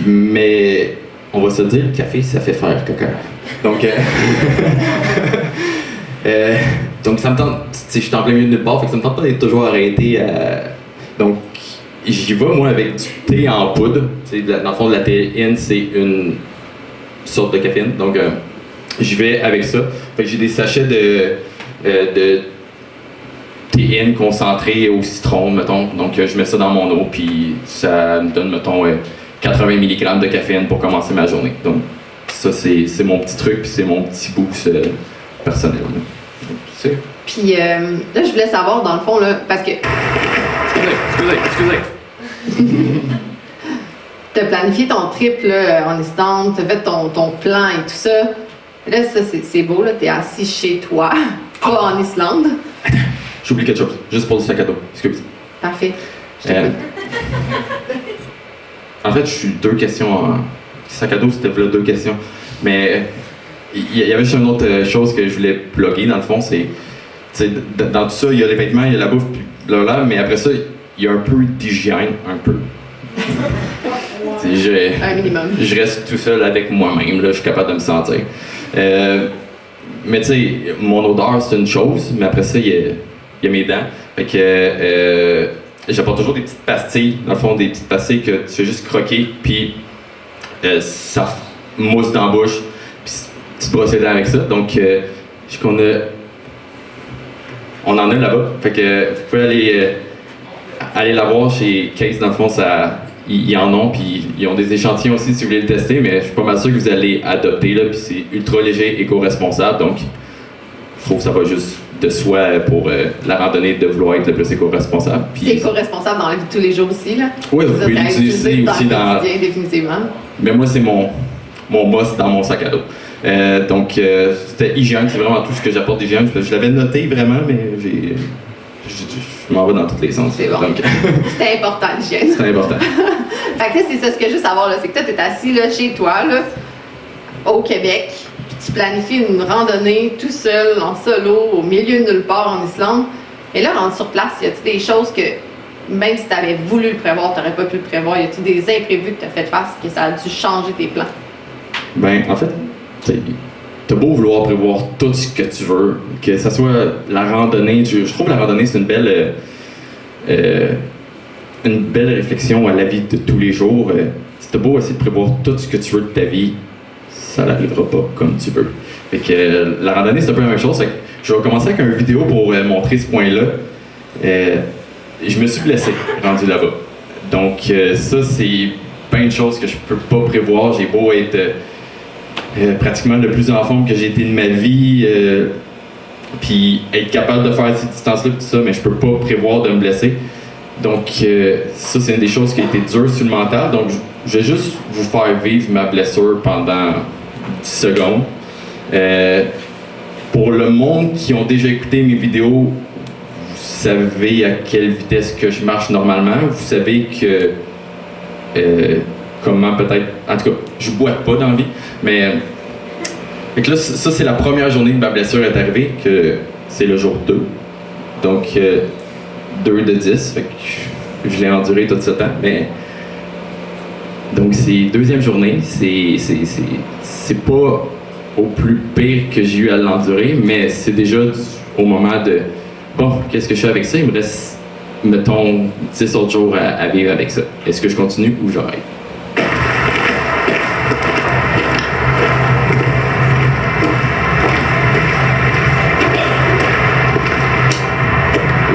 Mais on va se dire, le café, ça fait faire caca. Donc, donc ça me tente... Je suis en plein milieu de nulle part, fait que ça me tente pas d'être toujours arrêté à... Donc, j'y vais, moi, avec du thé en poudre. Dans le fond, de la théine, c'est une sorte de caféine. Donc, j'y vais avec ça. Fait que j'ai des sachets de théine concentrée au citron, mettons. Donc, je mets ça dans mon eau, puis ça me donne, mettons, 80 mg de caféine pour commencer ma journée. Donc, ça, c'est mon petit truc, puis c'est mon petit boost personnel. Donc, puis là, je voulais savoir, dans le fond, là, parce que... Excusez. tu as planifié ton trip là, en Islande, tu as fait ton plan et tout ça. Là, ça, c'est beau, là, tu es assis chez toi, pas en Islande. J'oublie quelque chose, juste pour le sac à dos. Excuse. Parfait. En fait, je suis 2 questions en sac à dos, c'était là 2 questions. Mais il y avait juste une autre chose que je voulais plugger, dans le fond, c'est dans tout ça, il y a les vêtements, il y a la bouffe, puis là, mais après ça, il y a un peu d'hygiène, un peu. Un minimum. Je reste tout seul avec moi-même, là, je suis capable de me sentir. Mais tu sais, mon odeur, c'est une chose, mais après ça, il y a mes dents. Fait que j'apporte toujours des petites pastilles, dans le fond, des petites pastilles que tu fais juste croquer, puis ça mousse dans la bouche, puis tu te brosses les dents avec ça. Donc, on en a là-bas. Fait que vous pouvez aller la voir chez Case, dans le fond, ils en ont, puis ils ont des échantillons aussi si vous voulez le tester, mais je suis pas mal sûr que vous allez adopter, là, puis c'est ultra léger, éco-responsable, donc je trouve que ça va juste de soi pour la randonnée de vouloir être le plus éco-responsable. C'est éco-responsable dans la vie de tous les jours aussi, là. Oui, vous pouvez l'utiliser aussi dans... le quotidien, définitivement. Mais moi, c'est mon must dans mon sac à dos. Donc, c'était hygiène, c'est vraiment tout ce que j'apporte d'hygiène. Je l'avais noté vraiment, mais je m'en vais dans tous les sens. C'est bon. C'était important, l'hygiène. C'était important. Fait que là, c'est ça, ce que je veux savoir, là, c'est que toi, t'es assis là, chez toi, là, au Québec, puis tu planifies une randonnée tout seul, en solo, au milieu de nulle part en Islande. Et là, rendu sur place, y a-t-il des choses que, même si tu avais voulu le prévoir, tu n'aurais pas pu le prévoir? Y a-t-il des imprévus que tu as fait face, que ça a dû changer tes plans? Ben, en fait, t'as beau vouloir prévoir tout ce que tu veux, que ce soit la randonnée, je trouve que la randonnée, c'est une belle réflexion à la vie de tous les jours. Si t'as beau essayer de prévoir tout ce que tu veux de ta vie, ça n'arrivera pas comme tu veux. Fait que la randonnée, c'est un peu la même chose. Fait que je vais commencer avec une vidéo pour montrer ce point-là. Je me suis blessé rendu là-bas. Donc ça, c'est plein de choses que je peux pas prévoir. J'ai beau être pratiquement le plus en forme que j'ai été de ma vie, puis être capable de faire ces distances-là, tout ça, mais je peux pas prévoir de me blesser. Donc ça, c'est une des choses qui a été dure sur le mental. Donc je vais juste vous faire vivre ma blessure pendant 10 secondes. Pour le monde qui ont déjà écouté mes vidéos, vous savez à quelle vitesse que je marche normalement. Vous savez que comment peut-être... En tout cas, je boite pas dans la vie, mais... Fait que là, ça, c'est la première journée que ma blessure est arrivée, que c'est le jour 2. Donc, 2 de 10, fait que je l'ai enduré tout ce temps, mais... Donc, c'est deuxième journée, c'est pas au plus pire que j'ai eu à l'endurer, mais c'est déjà au moment de... Bon, qu'est-ce que je fais avec ça? Il me reste, mettons, 10 autres jours à vivre avec ça. Est-ce que je continue ou j'arrête?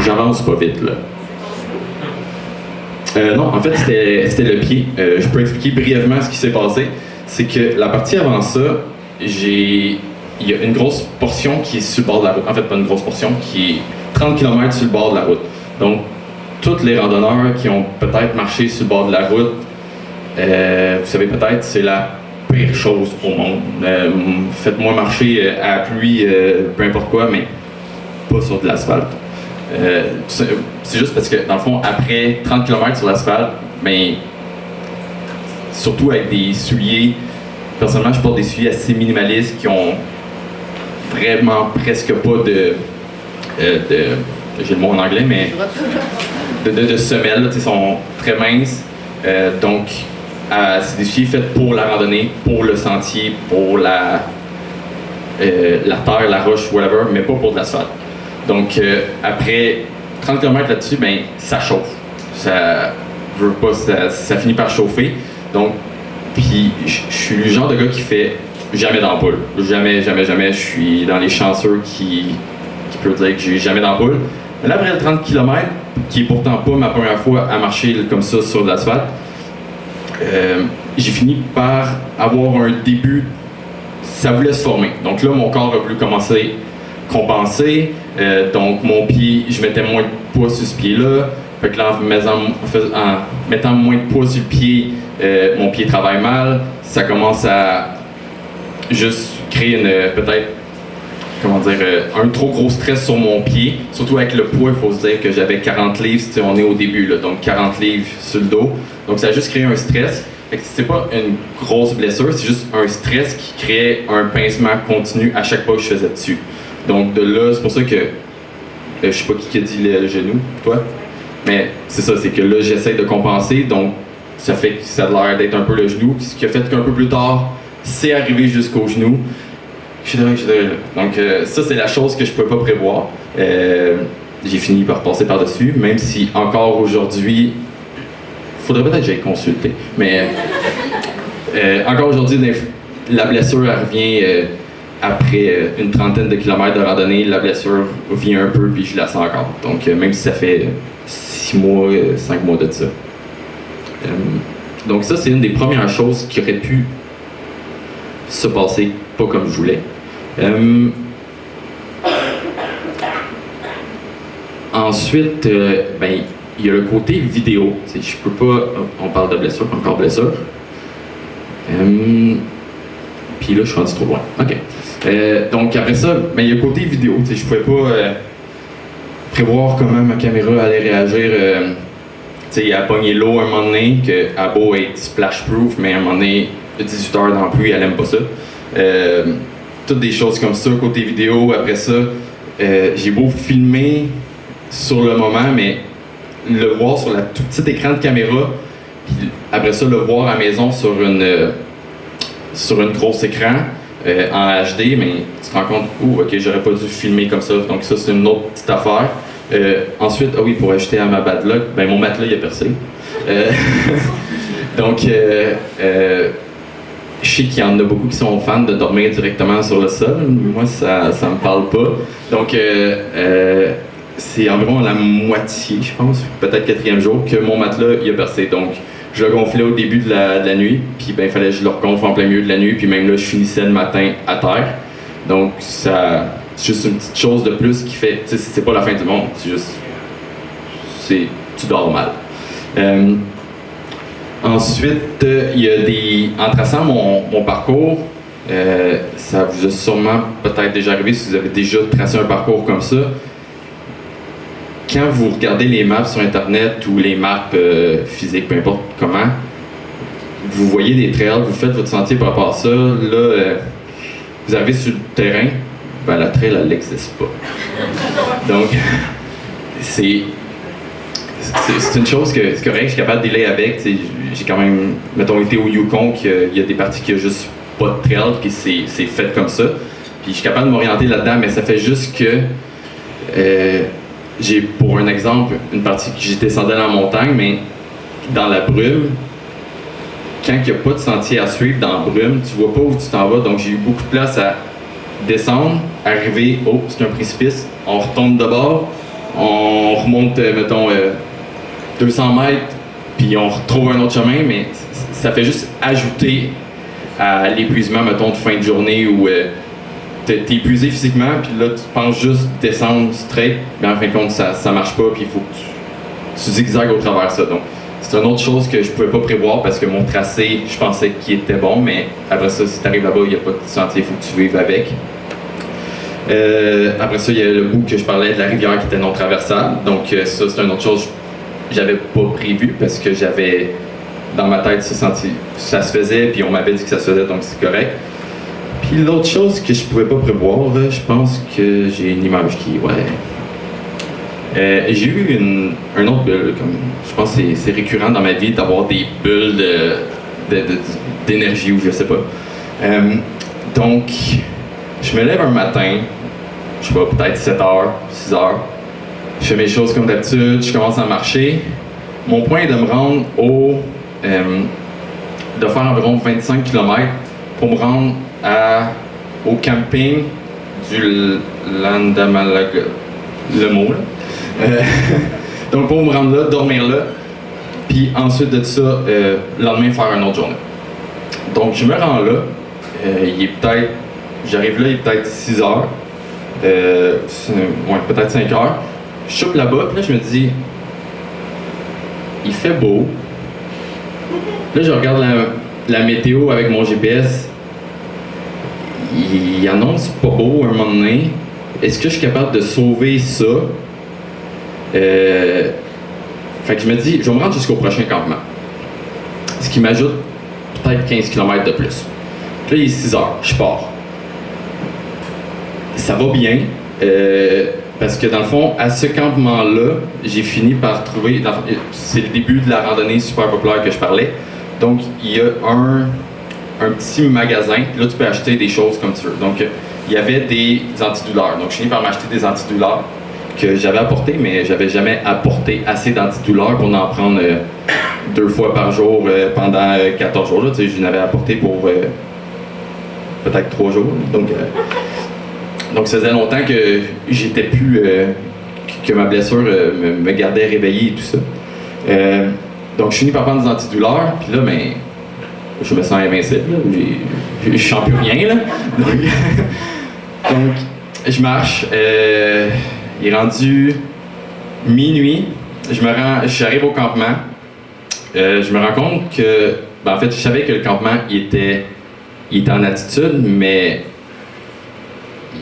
J'avance pas vite, là. Non, en fait, c'était le pied. Je peux expliquer brièvement ce qui s'est passé. C'est que la partie avant ça, il y a une grosse portion qui est sur le bord de la route. En fait, pas une grosse portion, qui est 30 km sur le bord de la route. Donc, tous les randonneurs qui ont peut-être marché sur le bord de la route, vous savez peut-être, c'est la pire chose au monde. Faites-moi marcher à la pluie, peu importe quoi, mais pas sur de l'asphalte. C'est juste parce que, dans le fond, après 30 km sur l'asphalte, ben, surtout avec des souliers, personnellement, je porte des souliers assez minimalistes qui ont vraiment presque pas j'ai le mot en anglais, mais de semelles, ils sont très minces. Donc, c'est des souliers faits pour la randonnée, pour le sentier, pour la terre, la roche, whatever, mais pas pour de l'asphalte. Donc, après 30 km là-dessus, ben, ça chauffe. Ça finit par chauffer. Donc, puis, je suis le genre de gars qui fait jamais d'ampoule. Jamais. Je suis dans les chanceux qui peut dire que j'ai jamais d'ampoule. Mais là, après le 30 km, qui est pourtant pas ma première fois à marcher comme ça sur de l'asphalte, j'ai fini par avoir un début. Ça voulait se former. Donc là, mon corps a voulu commencer compenser. Donc mon pied, je mettais moins de poids sur ce pied-là. Fait que là, en mettant moins de poids sur le pied, mon pied travaille mal. Ça commence à juste créer peut-être, comment dire, un trop gros stress sur mon pied. Surtout avec le poids, il faut se dire que j'avais 40 livres, on est au début, là, donc 40 livres sur le dos. Donc ça a juste créé un stress. Fait que c'est pas une grosse blessure, c'est juste un stress qui créait un pincement continu à chaque pas que je faisais dessus. Donc de là, c'est pour ça que, je sais pas qui a dit le genou, toi? Mais c'est ça, c'est que là, j'essaie de compenser, donc ça fait que ça a l'air d'être un peu le genou, ce qui a fait qu'un peu plus tard, c'est arrivé jusqu'au genou. Je suis là. Donc ça, c'est la chose que je pouvais pas prévoir. J'ai fini par passer par-dessus, même si encore aujourd'hui, faudrait peut-être que j'aille consulter, mais encore aujourd'hui, la blessure elle revient après une trentaine de kilomètres de randonnée, la blessure vient un peu puis je la sens encore. Donc même si ça fait 6 mois, 5 mois de ça. Donc ça, c'est une des premières choses qui aurait pu se passer pas comme je voulais. Ensuite, ben, il y a le côté vidéo. Je peux pas. On parle de blessure, encore blessure. Puis là, je suis rendu trop loin. OK. Donc après ça, ben, il y a le côté vidéo. Je pouvais pas prévoir comment ma caméra allait réagir. Elle a pogné l'eau un moment donné, qu'elle a beau être splash-proof, mais à un moment donné, 18 heures dans la pluie, elle aime pas ça. Toutes des choses comme ça, côté vidéo. Après ça, j'ai beau filmer sur le moment, mais le voir sur la tout petit écran de caméra, puis après ça, le voir à la maison sur une grosse écran en HD, mais tu te rends compte, ok, j'aurais pas dû filmer comme ça, donc ça, c'est une autre petite affaire. Ensuite, oui, pour ajouter à ma bad luck, ben mon matelas, il a percé. Donc, je sais qu'il y en a beaucoup qui sont fans de dormir directement sur le sol. Moi, ça me parle pas. Donc, c'est environ la moitié, je pense, peut-être 4e jour, que mon matelas, il a percé. Donc, je le gonflais au début de la nuit, puis ben, il fallait que je le regonfle en plein milieu de la nuit, puis même là, je finissais le matin à terre. Donc, c'est juste une petite chose de plus qui fait, tu sais, c'est pas la fin du monde, c'est juste, tu dors mal. Ensuite, il y a en traçant mon parcours, ça vous a sûrement peut-être déjà arrivé si vous avez déjà tracé un parcours comme ça. Quand vous regardez les maps sur Internet ou les maps physiques, peu importe comment, vous voyez des trails, vous faites votre sentier par rapport à ça, là, vous arrivez sur le terrain, ben la trail, elle n'existe pas. Donc, c'est une chose que c'est correct, je suis capable de dealer avec. J'ai quand même, mettons, été au Yukon, il y a des parties qui n'ont juste pas de trail, qui c'est fait comme ça. Puis je suis capable de m'orienter là-dedans, mais ça fait juste que j'ai, pour un exemple, une partie que j'ai descendu dans la montagne, mais dans la brume, quand il n'y a pas de sentier à suivre dans la brume, tu vois pas où tu t'en vas, donc j'ai eu beaucoup de place à descendre, arriver, c'est un précipice, on retourne de bord, on remonte, mettons, 200 mètres, puis on retrouve un autre chemin, mais ça fait juste ajouter à l'épuisement, mettons, de fin de journée où t'es épuisé physiquement, puis là, tu penses juste descendre straight, mais en fin de compte, ça marche pas, puis il faut que tu zigzagues au travers de ça. Donc, c'est une autre chose que je pouvais pas prévoir parce que mon tracé, je pensais qu'il était bon, mais après ça, si tu arrives là-bas, il n'y a pas de sentier, il faut que tu vives avec. Après ça, il y a le bout que je parlais de la rivière qui était non traversable. Donc ça, c'est une autre chose que j'avais pas prévu parce que j'avais dans ma tête ce sentier, ça se faisait, puis on m'avait dit que ça se faisait, donc c'est correct. Puis l'autre chose que je pouvais pas prévoir, là, je pense que j'ai une image qui, j'ai eu un autre bulle, comme je pense que c'est récurrent dans ma vie d'avoir des bulles d'énergie ou je sais pas. Donc, je me lève un matin, je sais pas, peut-être 7h, 6h, je fais mes choses comme d'habitude, je commence à marcher. Mon point est de me rendre de faire environ 25 km pour me rendre au camping du Landamalaga, le mot là. Donc pour me rendre là, dormir là, puis ensuite de ça, le lendemain faire une autre journée. Donc je me rends là, j'arrive là, il est peut-être 6 heures, peut-être 5 heures. Je chope là-bas, puis là, je me dis, il fait beau. Là, je regarde la météo avec mon GPS. Il annonce pas beau un moment donné. Est-ce que je suis capable de sauver ça? Fait que je me dis, je vais me rendre jusqu'au prochain campement. Ce qui m'ajoute peut-être 15 km de plus. Puis là, il est 6 heures, je pars. Ça va bien, parce que dans le fond, à ce campement-là, j'ai fini par trouver... C'est le début de la randonnée super populaire que je parlais. Donc, il y a un petit magasin, là, tu peux acheter des choses comme tu veux. Donc, il y avait des antidouleurs. Donc, je finis par m'acheter des antidouleurs que j'avais apportés, mais j'avais jamais apporté assez d'antidouleurs pour en prendre 2 fois par jour pendant 14 jours. Là, tu sais, je n'avais apporté pour peut-être 3 jours. Donc, ça faisait longtemps que j'étais plus... que ma blessure me gardait réveillé et tout ça. Donc, je finis par prendre des antidouleurs, puis là, ben, je me sens invincible, je sens plus rien, là. Donc, je marche, il est rendu minuit, j'arrive au campement, je me rends compte que, ben, en fait, je savais que le campement, il était en altitude, mais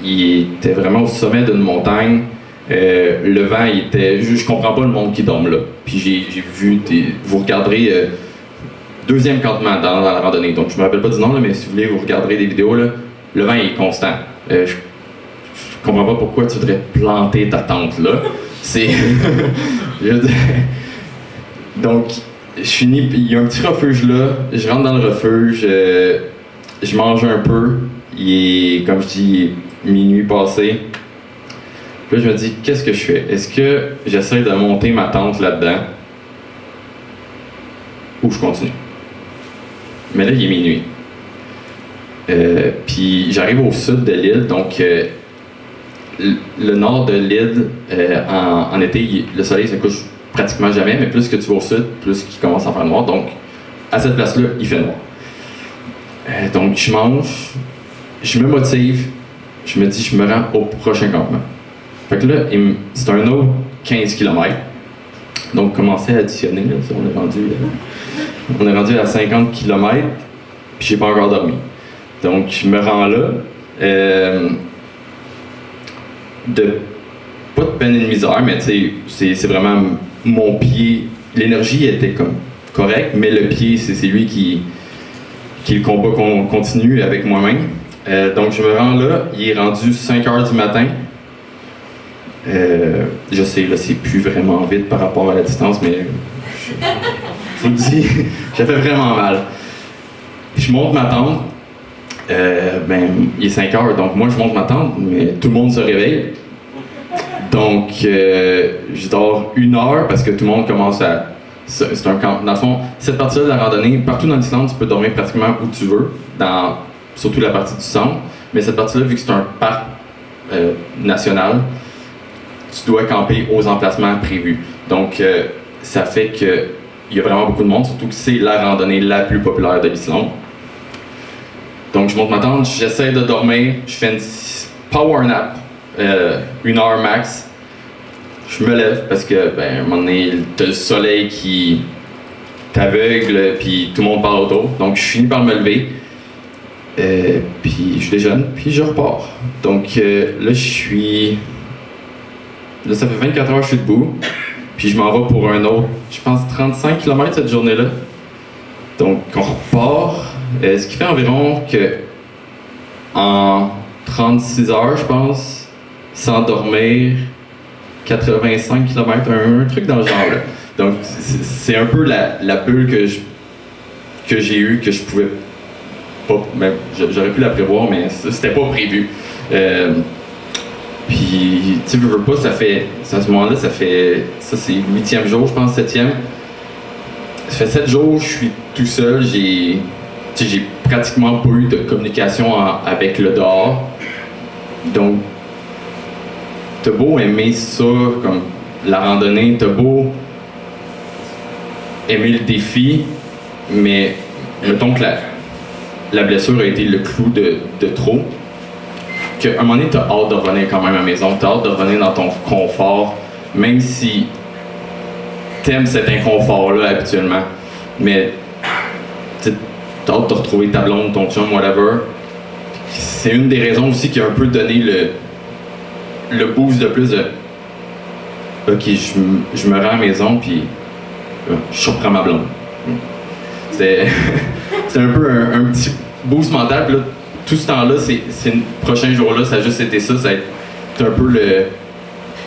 il était vraiment au sommet d'une montagne. Le vent, il était... Je comprends pas le monde qui dorme là. Puis j'ai vu... Vous regarderez... deuxième campement dans la randonnée. Donc, je me rappelle pas du nom, là, mais si vous voulez, vous regarderez des vidéos, là, le vent est constant. Je comprends pas pourquoi tu voudrais planter ta tente là. C'est... Donc, je finis... Il y a un petit refuge là. Je rentre dans le refuge. Je mange un peu. Il est, comme je dis, minuit passé. Puis là, je me dis, qu'est-ce que je fais? Est-ce que j'essaie de monter ma tente là-dedans? Ou je continue? Mais là, il est minuit. Puis j'arrive au sud de l'île, donc le nord de l'île, en été, le soleil se couche pratiquement jamais, mais plus que tu vas au sud, plus qu'il commence à faire noir. Donc, à cette place-là, il fait noir. Donc, je mange, je me motive, je me dis, je me rends au prochain campement. Fait que là, c'est un autre 15 km. Donc, commencer à additionner, là, on est rendu à 50 km, puis j'ai pas encore dormi. Donc, je me rends là, pas de peine et de misère, mais tu sais, c'est vraiment mon pied. L'énergie était comme correcte, mais le pied, c'est lui qui le combat continue avec moi-même. Donc, je me rends là, il est rendu 5 heures du matin. Je sais, là, c'est plus vraiment vite par rapport à la distance, mais je vous le dis, ça fait vraiment mal. Je monte ma tente, il est 5 heures, donc moi je monte ma tente, mais tout le monde se réveille. Donc, je dors 1 heure parce que tout le monde commence à... C'est un camp. Dans le fond, cette partie-là de la randonnée, partout dans l'Islande, tu peux dormir pratiquement où tu veux, surtout la partie du centre. Mais cette partie-là, vu que c'est un parc national, tu dois camper aux emplacements prévus. Donc, ça fait qu'il y a vraiment beaucoup de monde, surtout que c'est la randonnée la plus populaire de l'Islande. Donc, je monte ma tente, j'essaie de dormir, je fais une power nap, 1 heure max. Je me lève parce que, à un moment donné, t'as le soleil qui t'aveugle, puis tout le monde parle autour. Donc, je finis par me lever, puis je déjeune, puis je repars. Donc, là, Là, ça fait 24 heures que je suis debout, puis je m'en vais pour un autre, je pense, 35 km cette journée-là. Donc, on repart, ce qui fait environ que en 36 heures, je pense, sans dormir, 85 km, un truc dans le genre. Là. Donc, c'est un peu la bulle que j'ai eue, que je pouvais pas... J'aurais pu la prévoir, mais c'était pas prévu. Puis, tu veux pas, à ce moment-là, ça c'est 8e jour, je pense, 7e. Ça fait 7 jours, je suis tout seul, j'ai pratiquement pas eu de communication avec le dehors. Donc, t'as beau aimer ça, comme la randonnée, t'as beau aimer le défi, mais mettons que la blessure a été le clou de trop. qu'à un moment donné, t'as hâte de revenir quand même à la maison, t'as hâte de revenir dans ton confort, même si t'aimes cet inconfort-là habituellement. Mais t'as hâte de retrouver ta blonde, ton chum, whatever. C'est une des raisons aussi qui a un peu donné le boost de plus de OK, je me rends à la maison, puis je surprends ma blonde. C'était un peu un petit boost mental, puis là, tout ce temps-là, ces prochains jours-là, ça a juste été ça. Ça a été un peu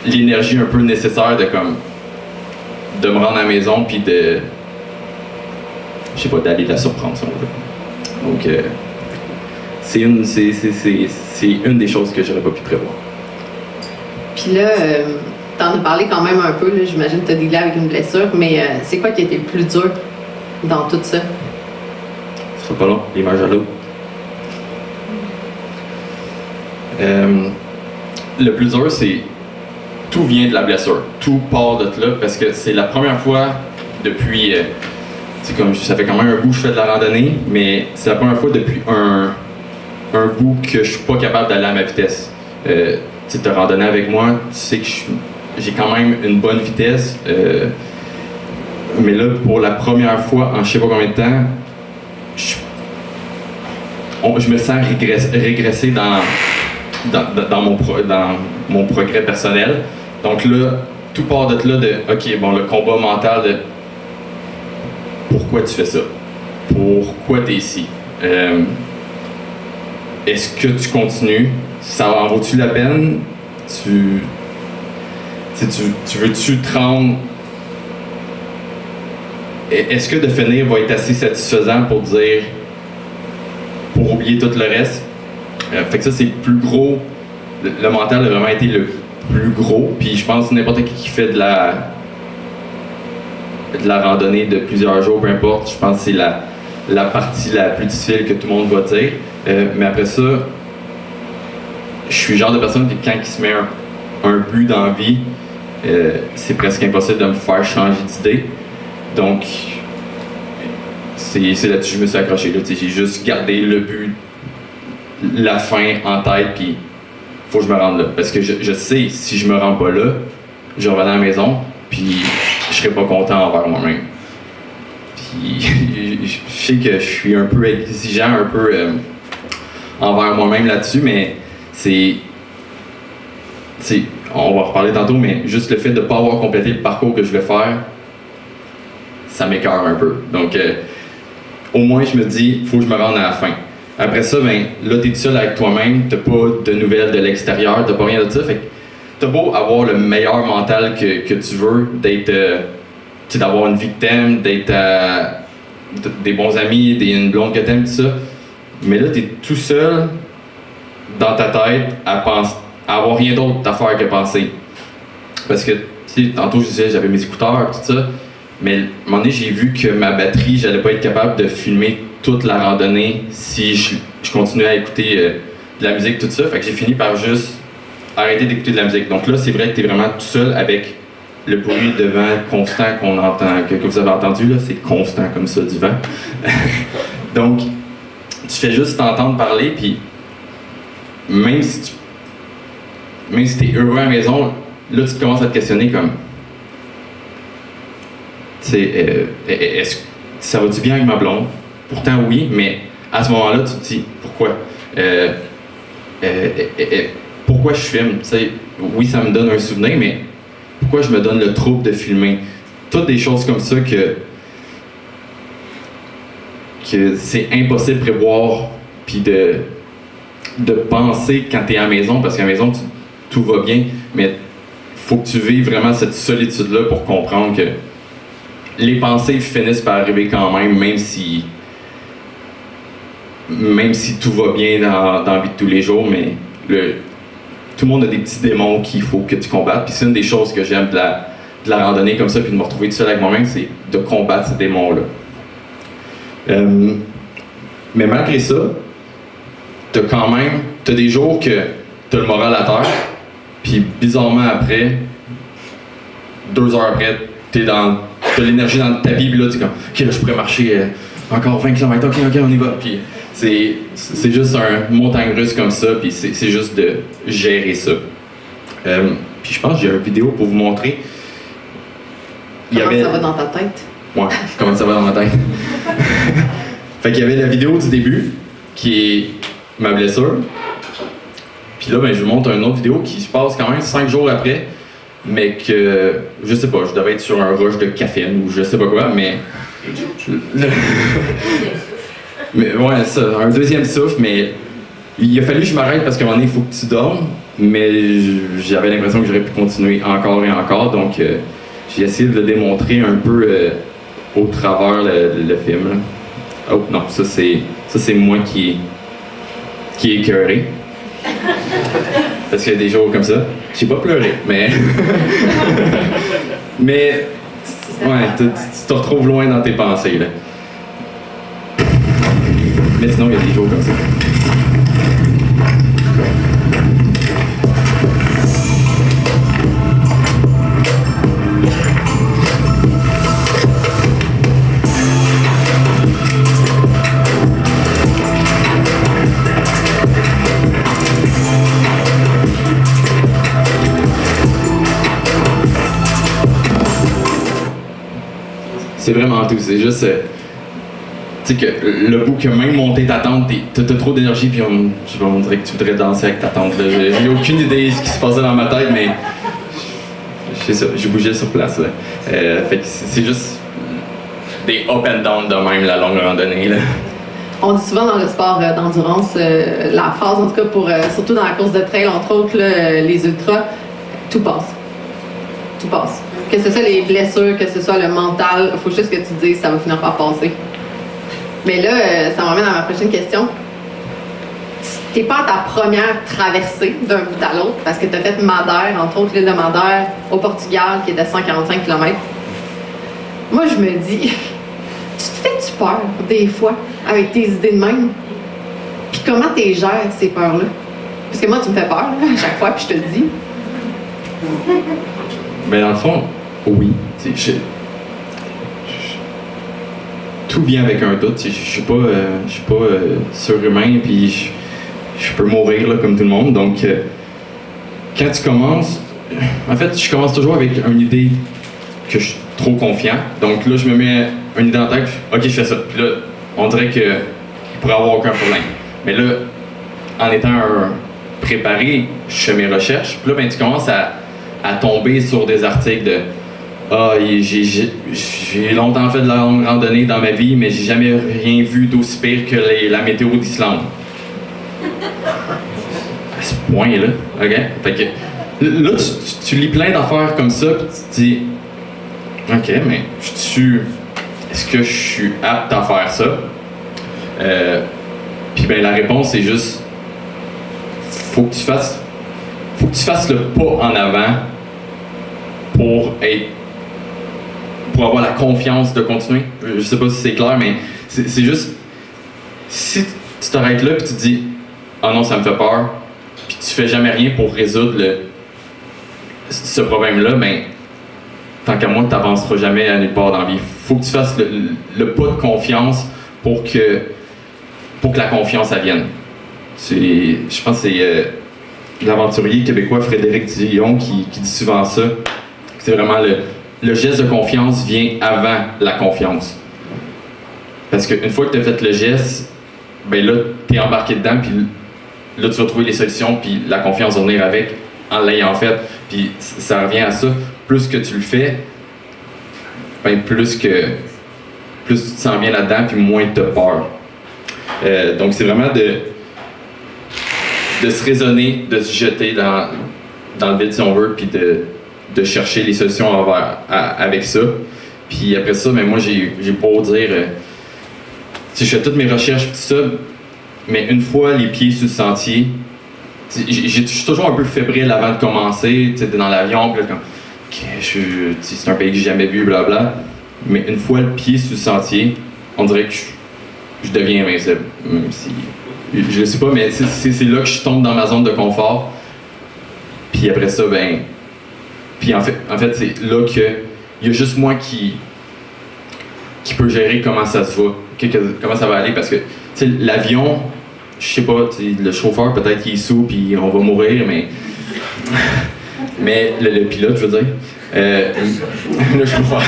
l'énergie un peu nécessaire de me rendre à la maison, puis de. Je sais pas, d'aller la surprendre, si on veut. Donc, c'est une des choses que j'aurais pas pu prévoir. Puis là, t'en as parlé quand même un peu, là, j'imagine que t'as dealé avec une blessure, mais c'est quoi qui a été le plus dur dans tout ça? Ce sera pas long, l'image à l'eau. Le plus dur, c'est tout vient de la blessure. Tout part de là parce que c'est la première fois depuis. C'est comme ça fait quand même un bout que je fais de la randonnée, mais c'est la première fois depuis un bout que je suis pas capable d'aller à ma vitesse. Tu te randonner avec moi, tu sais que j'ai quand même une bonne vitesse. Mais là, pour la première fois en je sais pas combien de temps, je me sens régresser dans mon progrès personnel. Donc là, tout part de là de OK, bon, le combat mental de pourquoi tu fais ça? Pourquoi tu es ici? Est-ce que tu continues? Ça en vaut-tu la peine? Tu veux-tu te rendre? Est-ce que de finir va être assez satisfaisant pour oublier tout le reste? Fait que ça, c'est le plus gros. Le mental a vraiment été le plus gros. Puis je pense que n'importe qui fait de la randonnée de plusieurs jours, peu importe, je pense que c'est la partie la plus difficile que tout le monde va dire. Mais après ça, je suis le genre de personne que quand il se met un but dans la vie, c'est presque impossible de me faire changer d'idée. Donc, c'est là-dessus que je me suis accroché. Là. J'ai juste gardé le but, la fin en tête, puis faut que je me rende là. Parce que je sais, si je me rends pas là, je reviens à la maison, puis je serai pas content envers moi-même. Puis je sais que je suis un peu exigeant, un peu envers moi-même là-dessus, mais on va en reparler tantôt, mais juste le fait de ne pas avoir complété le parcours que je vais faire, ça m'écœure un peu. Donc, au moins, je me dis, il faut que je me rende à la fin. Après ça, ben, là, tu es tout seul avec toi-même, tu n'as pas de nouvelles de l'extérieur, tu n'as pas rien de ça. Fait que tu as beau avoir le meilleur mental que tu veux, d'avoir une vie que t'aimes, d'être des bons amis, une blonde que t'aimes, tout ça. Mais là, tu es tout seul dans ta tête à avoir rien d'autre à faire que penser. Parce que, tu sais, tantôt je disais j'avais mes écouteurs, tout ça, mais à un moment donné, j'ai vu que ma batterie, j'allais pas être capable de filmer toute la randonnée si je continuais à écouter de la musique, tout ça. Fait que j'ai fini par juste arrêter d'écouter de la musique. Donc là, c'est vrai que tu es vraiment tout seul avec le bruit de vent constant qu'on entend, que vous avez entendu, là, c'est constant comme ça, du vent. Donc, tu fais juste t'entendre parler, puis même si tu es heureux à la maison, là, tu commences à te questionner comme, tu sais, est-ce que ça va-tu bien avec ma blonde? Pourtant, oui, mais à ce moment-là, tu te dis, pourquoi? Pourquoi je filme? Tu sais, oui, ça me donne un souvenir, mais pourquoi je me donne le trouble de filmer? Toutes des choses comme ça que c'est impossible de prévoir, puis de penser quand tu es à la maison, parce qu'à la maison, tout va bien, mais faut que tu vives vraiment cette solitude-là pour comprendre que les pensées finissent par arriver quand même, même si tout va bien dans la vie de tous les jours, mais tout le monde a des petits démons qu'il faut que tu combattes. Puis c'est une des choses que j'aime de la randonnée comme ça, puis de me retrouver tout seul avec moi-même, c'est de combattre ces démons-là. Mais malgré ça, t'as des jours que t'as le moral à terre, puis bizarrement après, 2 heures après, t'as l'énergie dans le tapis, puis là t'es comme, ok, là je pourrais marcher encore 20 km, ok, on y va. Puis c'est juste un montagne russe comme ça, puis c'est juste de gérer ça. Puis je pense que j'ai une vidéo pour vous montrer. Ça va dans ta tête? Ouais, comment ça va dans ma tête? Fait qu'il y avait la vidéo du début, qui est ma blessure. Puis là, ben, je vous montre une autre vidéo qui se passe quand même 5 jours après, mais que, je sais pas, je devais être sur un rush de caféine ou je sais pas quoi, mais... mais ouais, ça, un deuxième souffle, mais il a fallu que je m'arrête parce qu'à un moment donné, il faut que tu dormes, mais j'avais l'impression que j'aurais pu continuer encore et encore, donc j'ai essayé de le démontrer un peu au travers le film. Là. Oh non, ça c'est moi qui est écœuré. Parce qu'il y a des jours comme ça. J'ai pas pleuré, mais. mais. Ouais, tu te retrouves loin dans tes pensées, là. Mais sinon, il y a des jours comme ça. C'est vraiment tout, c'est juste, tu sais que le bout que même monter ta tente, t'as trop d'énergie puis on dirait que tu voudrais danser avec ta tente. J'ai aucune idée de ce qui se passait dans ma tête, mais c'est ça, je bougeais sur place. Là. Fait que c'est juste des up and down de même la longue randonnée. Là. On dit souvent dans le sport d'endurance, la phrase en tout cas pour surtout dans la course de trail, entre autres là, les ultras, tout passe. Tout passe. Que ce soit les blessures, que ce soit le mental, il faut juste que tu te dises ça va finir par passer. Mais là, ça m'amène à ma prochaine question. T'es pas à ta première traversée d'un bout à l'autre parce que tu as fait Madère, entre autres l'île de Madère, au Portugal, qui est à 145 km. Moi, je me dis, tu te fais-tu peur des fois avec tes idées de même? Puis comment tu gères ces peurs-là? Parce que moi, tu me fais peur là, à chaque fois, puis je te le dis. Ben dans le fond, oui. Tout vient avec un doute. Je suis pas surhumain, puis je peux mourir là, comme tout le monde. Donc, quand tu commences, en fait, je commence toujours avec une idée que je suis trop confiant. Donc là, je me mets une idée en tête, puis, ok, je fais ça. Puis là, on dirait qu'il pourrait avoir aucun problème. Mais là, en étant préparé, je fais mes recherches. Puis là, ben, tu commences à tomber sur des articles de j'ai longtemps fait de la longue randonnée dans ma vie, mais j'ai jamais rien vu d'aussi pire que la météo d'Islande. À ce point-là, ok? Fait que là, tu lis plein d'affaires comme ça, puis tu te dis, ok, mais est-ce que je suis apte à faire ça? Puis ben la réponse c'est juste, faut que tu fasses le pas en avant pour avoir la confiance de continuer. Je sais pas si c'est clair, mais c'est juste, si tu t'arrêtes là puis tu te dis « Ah non, ça me fait peur », puis tu fais jamais rien pour résoudre ce problème-là, ben tant qu'à moi, tu n'avanceras jamais à nulle part dans la vie. Faut que tu fasses le pas de confiance pour que la confiance vienne. Je pense que c'est l'aventurier québécois Frédéric Dion qui dit souvent ça. C'est vraiment le geste de confiance vient avant la confiance. Parce qu'une fois que tu as fait le geste, ben là, tu es embarqué dedans, puis là, tu vas trouver les solutions, puis la confiance va venir avec en l'ayant fait. Puis ça revient à ça. Plus que tu le fais, ben plus tu te sens bien là-dedans, puis moins tu as peur. Donc c'est vraiment de se raisonner, de se jeter dans le vide si on veut, puis de chercher les solutions avec ça. Puis après ça, ben moi j'ai beau dire, je fais toutes mes recherches, tout ça, mais une fois les pieds sur le sentier, je suis toujours un peu fébrile avant de commencer, dans l'avion, puis là, comme, okay, c'est un pays que j'ai jamais vu, blabla. Mais une fois le pied sur le sentier, on dirait que je deviens invincible. Même si, je sais pas, mais c'est là que je tombe dans ma zone de confort. Puis après ça, ben... Puis en fait c'est là que il y a juste moi qui peut gérer comment ça se va. comment ça va aller, parce que l'avion, je sais pas, le chauffeur peut-être qu'il est sous puis on va mourir, mais le pilote, je veux dire, le chauffeur.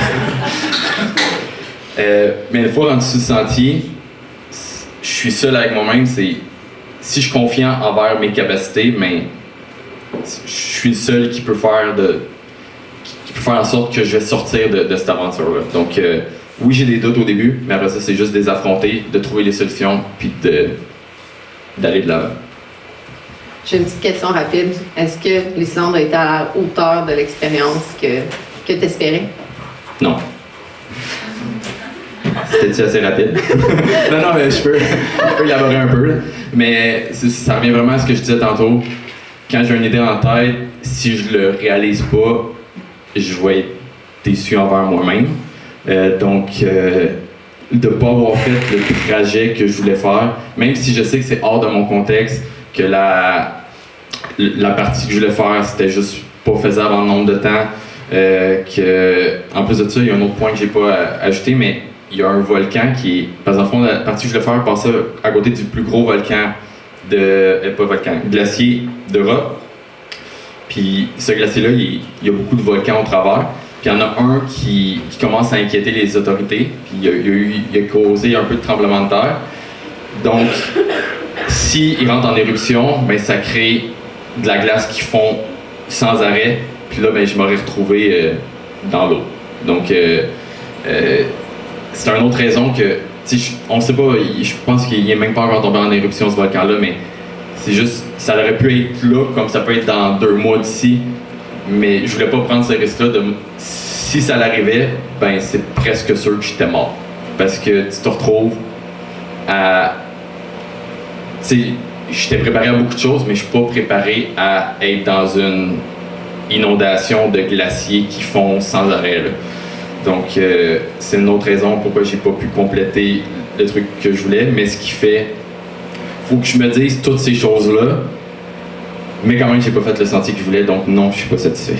Mais une fois rendu sur le sentier, je suis seul avec moi-même. Si je suis confiant envers mes capacités, mais je suis le seul qui peut faire en sorte que je vais sortir de cette aventure-là. Donc, oui, j'ai des doutes au début, mais après ça, c'est juste de les affronter, de trouver les solutions, puis d'aller de l'avant. J'ai une petite question rapide. Est-ce que l'Islande a été à la hauteur de l'expérience que tu espérais? Non. C'était-tu assez rapide? non, mais je peux élaborer un peu. Là. Mais ça revient vraiment à ce que je disais tantôt. Quand j'ai une idée en tête, si je le réalise pas, je vais être déçu envers moi-même. Donc, de ne pas avoir fait le trajet que je voulais faire, même si je sais que c'est hors de mon contexte, que la partie que je voulais faire, c'était juste pas faisable en nombre de temps. En plus de ça, il y a un autre point que j'ai pas ajouté, mais il y a un volcan qui est. Parce qu'en fond, la partie que je voulais faire passait à côté du plus gros volcan glacier d'Europe. Puis ce glacier-là, il y a beaucoup de volcans au travers. Puis il y en a un qui commence à inquiéter les autorités. Puis il a causé un peu de tremblement de terre. Donc, s'il rentre en éruption, ben, ça crée de la glace qui fond sans arrêt. Puis là, ben, je m'aurais retrouvé dans l'eau. Donc, c'est une autre raison que, on ne sait pas, je pense qu'il n'est même pas encore tombé en éruption ce volcan-là, mais c'est juste, ça aurait pu être là, comme ça peut être dans 2 mois d'ici, mais je voulais pas prendre ce risque-là. Si ça l'arrivait, ben c'est presque sûr que j'étais mort. Parce que tu te retrouves à... Tu sais, j'étais préparé à beaucoup de choses, mais je suis pas préparé à être dans une inondation de glaciers qui font sans arrêt, là. Donc, c'est une autre raison pourquoi j'ai pas pu compléter le truc que je voulais. Mais ce qui fait, faut que je me dise toutes ces choses-là, mais quand même, j'ai pas fait le sentier que je voulais, donc non, je suis pas satisfait.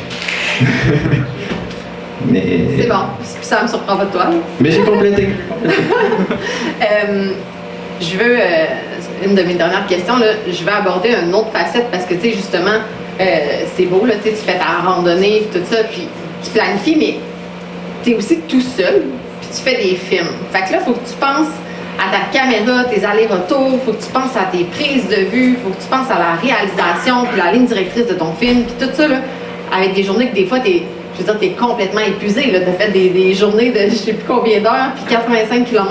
Mais... C'est bon, ça me surprend pas de toi. Mais j'ai complété. Je veux, une de mes dernières questions, là, je vais aborder une autre facette parce que, tu sais, justement, c'est beau, là, tu fais ta randonnée, tout ça, puis tu planifies, mais tu es aussi tout seul, puis tu fais des films. Fait que là, il faut que tu penses à ta caméra, tes allers-retours, il faut que tu penses à tes prises de vue, il faut que tu penses à la réalisation, puis la ligne directrice de ton film, puis tout ça, là, avec des journées que des fois, t'es complètement épuisé, là, t'as fait des journées de je sais plus combien d'heures, puis 85 km,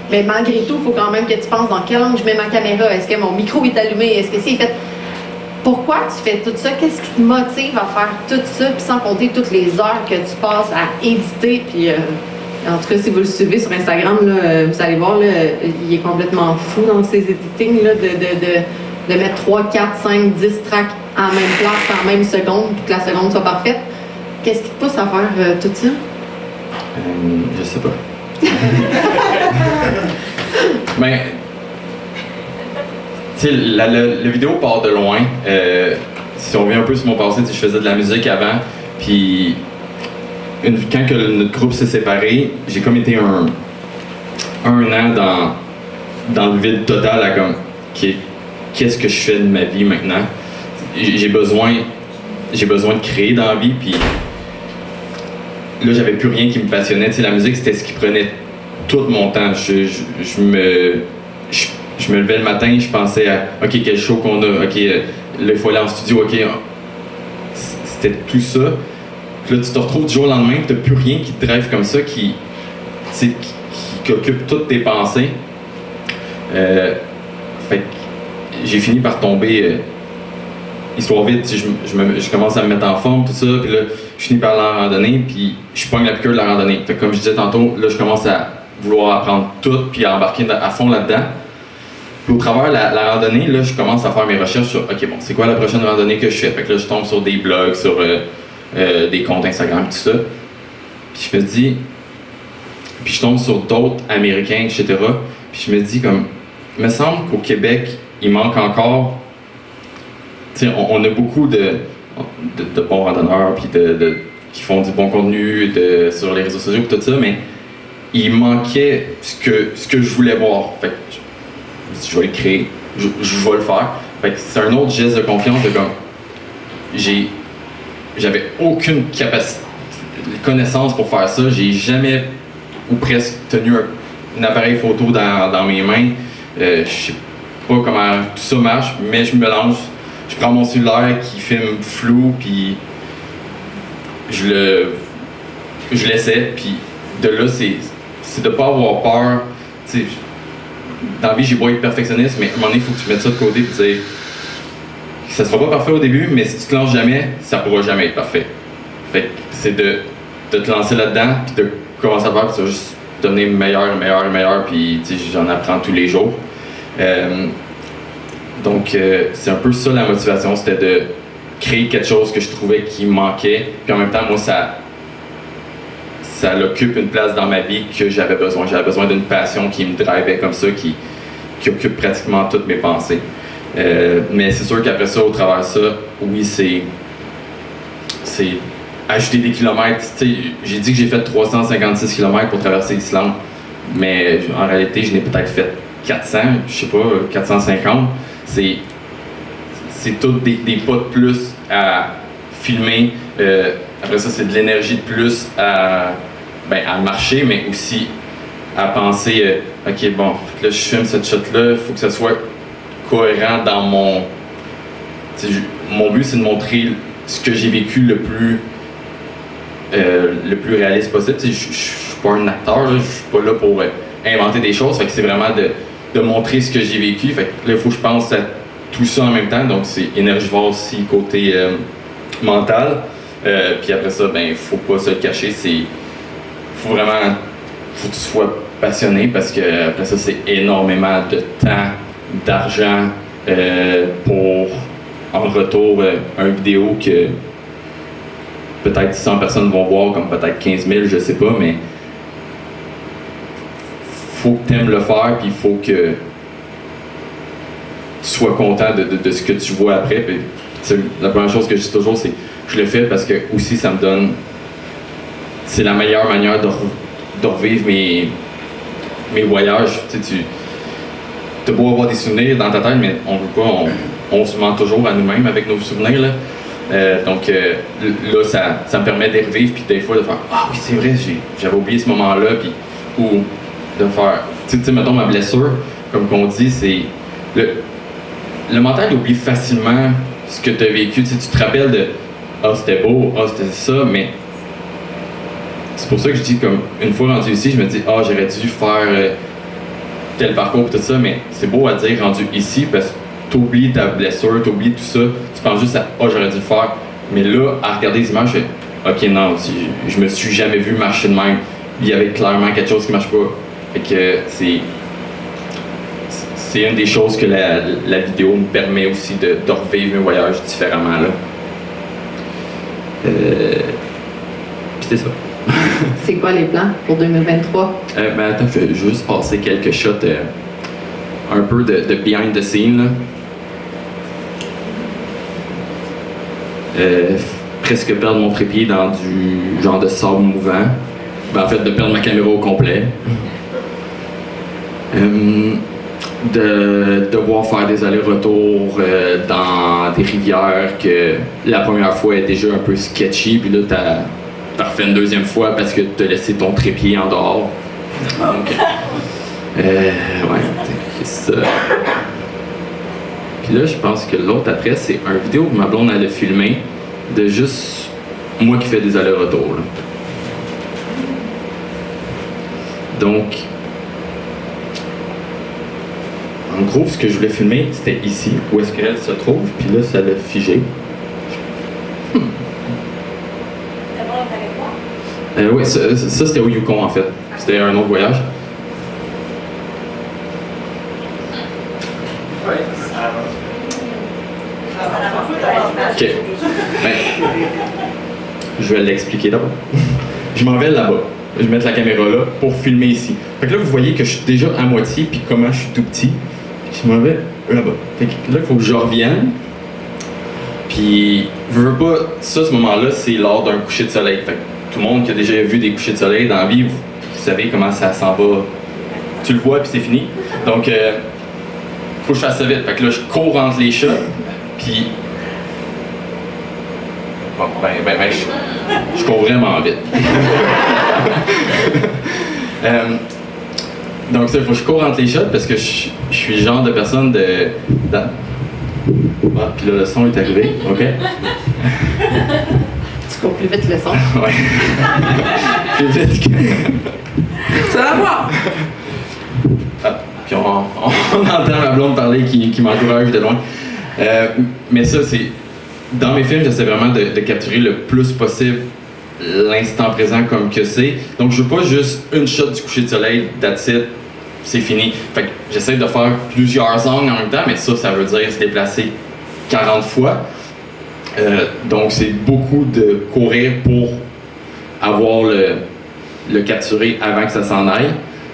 mais malgré tout, il faut quand même que tu penses dans quel angle je mets ma caméra, est-ce que mon micro est allumé, est-ce que c'est fait... Pourquoi tu fais tout ça? Qu'est-ce qui te motive à faire tout ça, puis sans compter toutes les heures que tu passes à éditer, puis... En tout cas, si vous le suivez sur Instagram, là, vous allez voir, là, il est complètement fou dans ses editing, là, de mettre 3, 4, 5, 10 tracks en même place, en même seconde, puis que la seconde soit parfaite. Qu'est-ce qui te pousse à faire tout ça? Je sais pas. Ben, tu sais, la vidéo part de loin. Si on revient un peu sur mon passé, je faisais de la musique avant, puis... Quand que notre groupe s'est séparé, j'ai comme été un an dans le vide total à comme qu'est-ce que je fais de ma vie maintenant. J'ai besoin de créer dans la vie, puis là j'avais plus rien qui me passionnait. Tu sais, la musique c'était ce qui prenait tout mon temps. Je me levais le matin, je pensais à ok quel show qu'on a, ok là il faut aller en studio, ok c'était tout ça. Là, tu te retrouves du jour au lendemain, tu n'as plus rien qui te drive comme ça, qui occupe toutes tes pensées. Fait que j'ai fini par tomber, histoire vite, je commence à me mettre en forme, tout ça, puis là, je finis par la randonnée, puis je pogne la piqûre de la randonnée. Fait que, comme je disais tantôt, là, je commence à vouloir apprendre tout, puis à embarquer à fond là-dedans. Puis au travers de la randonnée, là, je commence à faire mes recherches sur, ok, bon, c'est quoi la prochaine randonnée que je fais? Fait que là, je tombe sur des blogs, sur... des comptes Instagram, tout ça. Puis je me dis... Puis je tombe sur d'autres Américains, etc. Puis je me dis comme... Il me semble qu'au Québec, il manque encore... Tu sais, on a beaucoup de bons randonneurs, puis qui font du bon contenu sur les réseaux sociaux, tout ça, mais il manquait ce que je voulais voir. Fait que je vais le créer, je vais le faire. Fait que c'est un autre geste de confiance de comme j'avais aucune capacité, connaissance pour faire ça. J'ai jamais ou presque tenu un appareil photo dans mes mains. Je sais pas comment tout ça marche, mais je me lance. Je prends mon cellulaire qui filme flou, puis je l'essaie, puis de là, c'est de pas avoir peur. T'sais, dans la vie, j'ai beau être perfectionniste, mais à un moment donné, il faut que tu mettes ça de côté et dire ça sera pas parfait au début, mais si tu te lances jamais, ça pourra jamais être parfait. Fait que c'est de te lancer là-dedans, puis de commencer à faire, puis tu vas juste devenir meilleur, puis j'en apprends tous les jours. Donc, c'est un peu ça la motivation, c'était de créer quelque chose que je trouvais qui manquait, puis en même temps, moi, ça occupe une place dans ma vie que j'avais besoin. J'avais besoin d'une passion qui me drivait comme ça, qui occupe pratiquement toutes mes pensées. Mais c'est sûr qu'après ça, au travers de ça, oui, c'est ajouter des kilomètres. J'ai dit que j'ai fait 356 km pour traverser l'Islande, mais en réalité, je n'ai peut-être fait 400, je sais pas, 450. C'est tout des pas de plus à filmer. Après ça, c'est de l'énergie de plus à marcher, mais aussi à penser, OK, bon, là, je filme cette shot-là, il faut que ça soit cohérent dans mon... Mon but, c'est de montrer ce que j'ai vécu le plus réaliste possible. Je suis pas un acteur, je suis pas là pour inventer des choses, fait que c'est vraiment de montrer ce que j'ai vécu. Fait que là, il faut que je pense à tout ça en même temps, donc c'est énergivore aussi côté mental. Puis après ça, ben, faut pas se le cacher, faut que tu sois passionné, parce que après ça, c'est énormément de temps, d'argent pour en retour une vidéo que peut-être 100 personnes vont voir, comme peut-être 15 000, je sais pas, mais faut que tu aimes le faire, puis il faut que tu sois content de ce que tu vois après. Puis, la première chose que je dis toujours, c'est que je le fais parce que aussi ça me donne... C'est la meilleure manière de revivre mes voyages. Tu as beau avoir des souvenirs dans ta tête, mais on veut pas, on se ment toujours à nous-mêmes avec nos souvenirs. Là. Donc là, ça me permet de revivre, puis des fois de faire « Ah oui, c'est vrai, j'avais oublié ce moment-là », puis ou de faire... Tu sais, mettons ma blessure, comme qu'on dit, c'est... Le mental oublie facilement ce que tu as vécu. Tu te rappelles de « Ah, c'était beau, ah, c'était ça », mais c'est pour ça que je dis, comme une fois rendu ici, je me dis « Ah, j'aurais dû faire tel parcours et tout ça », mais c'est beau à dire rendu ici, parce que t'oublies ta blessure, t'oublies tout ça, tu penses juste à « Ah, j'aurais dû le faire », mais là, à regarder les images, je fais « Ok, non, je me suis jamais vu marcher de même, il y avait clairement quelque chose qui marche pas ». Fait que c'est une des choses que la vidéo me permet aussi de revivre mes voyages différemment, là. Puis c'est ça. C'est quoi les plans pour 2023? Ben attends, je vais juste passer quelques shots un peu de behind the scene, là. Presque perdre mon trépied dans du genre de sable mouvant. Ben, en fait, de perdre ma caméra au complet. De devoir faire des allers-retours dans des rivières que la première fois est déjà un peu sketchy, puis là t'as refait une deuxième fois parce que t'as laissé ton trépied en dehors. Donc, ouais, c'est ça. Puis là, je pense que l'autre après, c'est une vidéo que ma blonde elle a filmé de juste moi qui fais des allers-retours, là. Donc, en gros, ce que je voulais filmer, c'était ici, où est-ce qu'elle se trouve, puis là, ça l'a figé. Oui, ça c'était au Yukon, en fait. C'était un autre voyage. Ok. Ben, je vais l'expliquer d'abord. Je m'en vais là-bas. Je vais mettre la caméra là pour filmer ici. Fait que là, vous voyez que je suis déjà à moitié, puis comment je suis tout petit. Je m'en vais là-bas. Fait que là, il faut que je revienne. Puis, je veux pas... Ça, ce moment-là, c'est lors d'un coucher de soleil. Fait que tout le monde qui a déjà vu des couchers de soleil dans la vie, savez comment ça s'en va. Tu le vois, puis c'est fini. Donc, faut que je fasse ça vite. Fait que là, je cours entre les shots, puis... Bon, je cours vraiment vite. Donc, ça, il faut que je cours entre les shots parce que je suis le genre de personne de... Ah, puis là, le son est arrivé, OK? Tu cours plus vite le son. Ouais. Plus vite que... Ça va voir! Ah, puis on entend ma blonde parler qui m'encourage de loin. Mais ça, c'est... Dans mes films, j'essaie vraiment de capturer le plus possible l'instant présent comme que c'est. Donc, je veux pas juste une shot du coucher de soleil, that's it, c'est fini. Fait que j'essaie de faire plusieurs angles en même temps, mais ça veut dire se déplacer 40 fois. Donc, c'est beaucoup de courir pour avoir le capturer avant que ça s'en aille.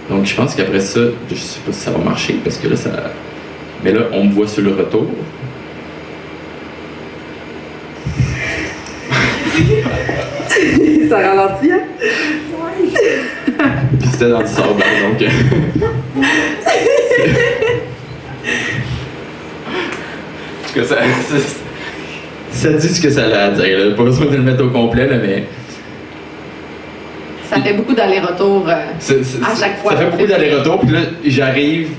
Donc, je pense qu'après ça, je sais pas si ça va marcher, parce que là, ça... Mais là, on me voit sur le retour. Ça ralentit, hein? Oui. Puis c'était dans du sable, donc... En tout cas, ça dit ce que ça a à dire, là. Pas besoin de le mettre au complet, là, mais... Ça fait beaucoup d'allers-retours à chaque fois. Ça fait beaucoup d'allers-retours, puis là, j'arrive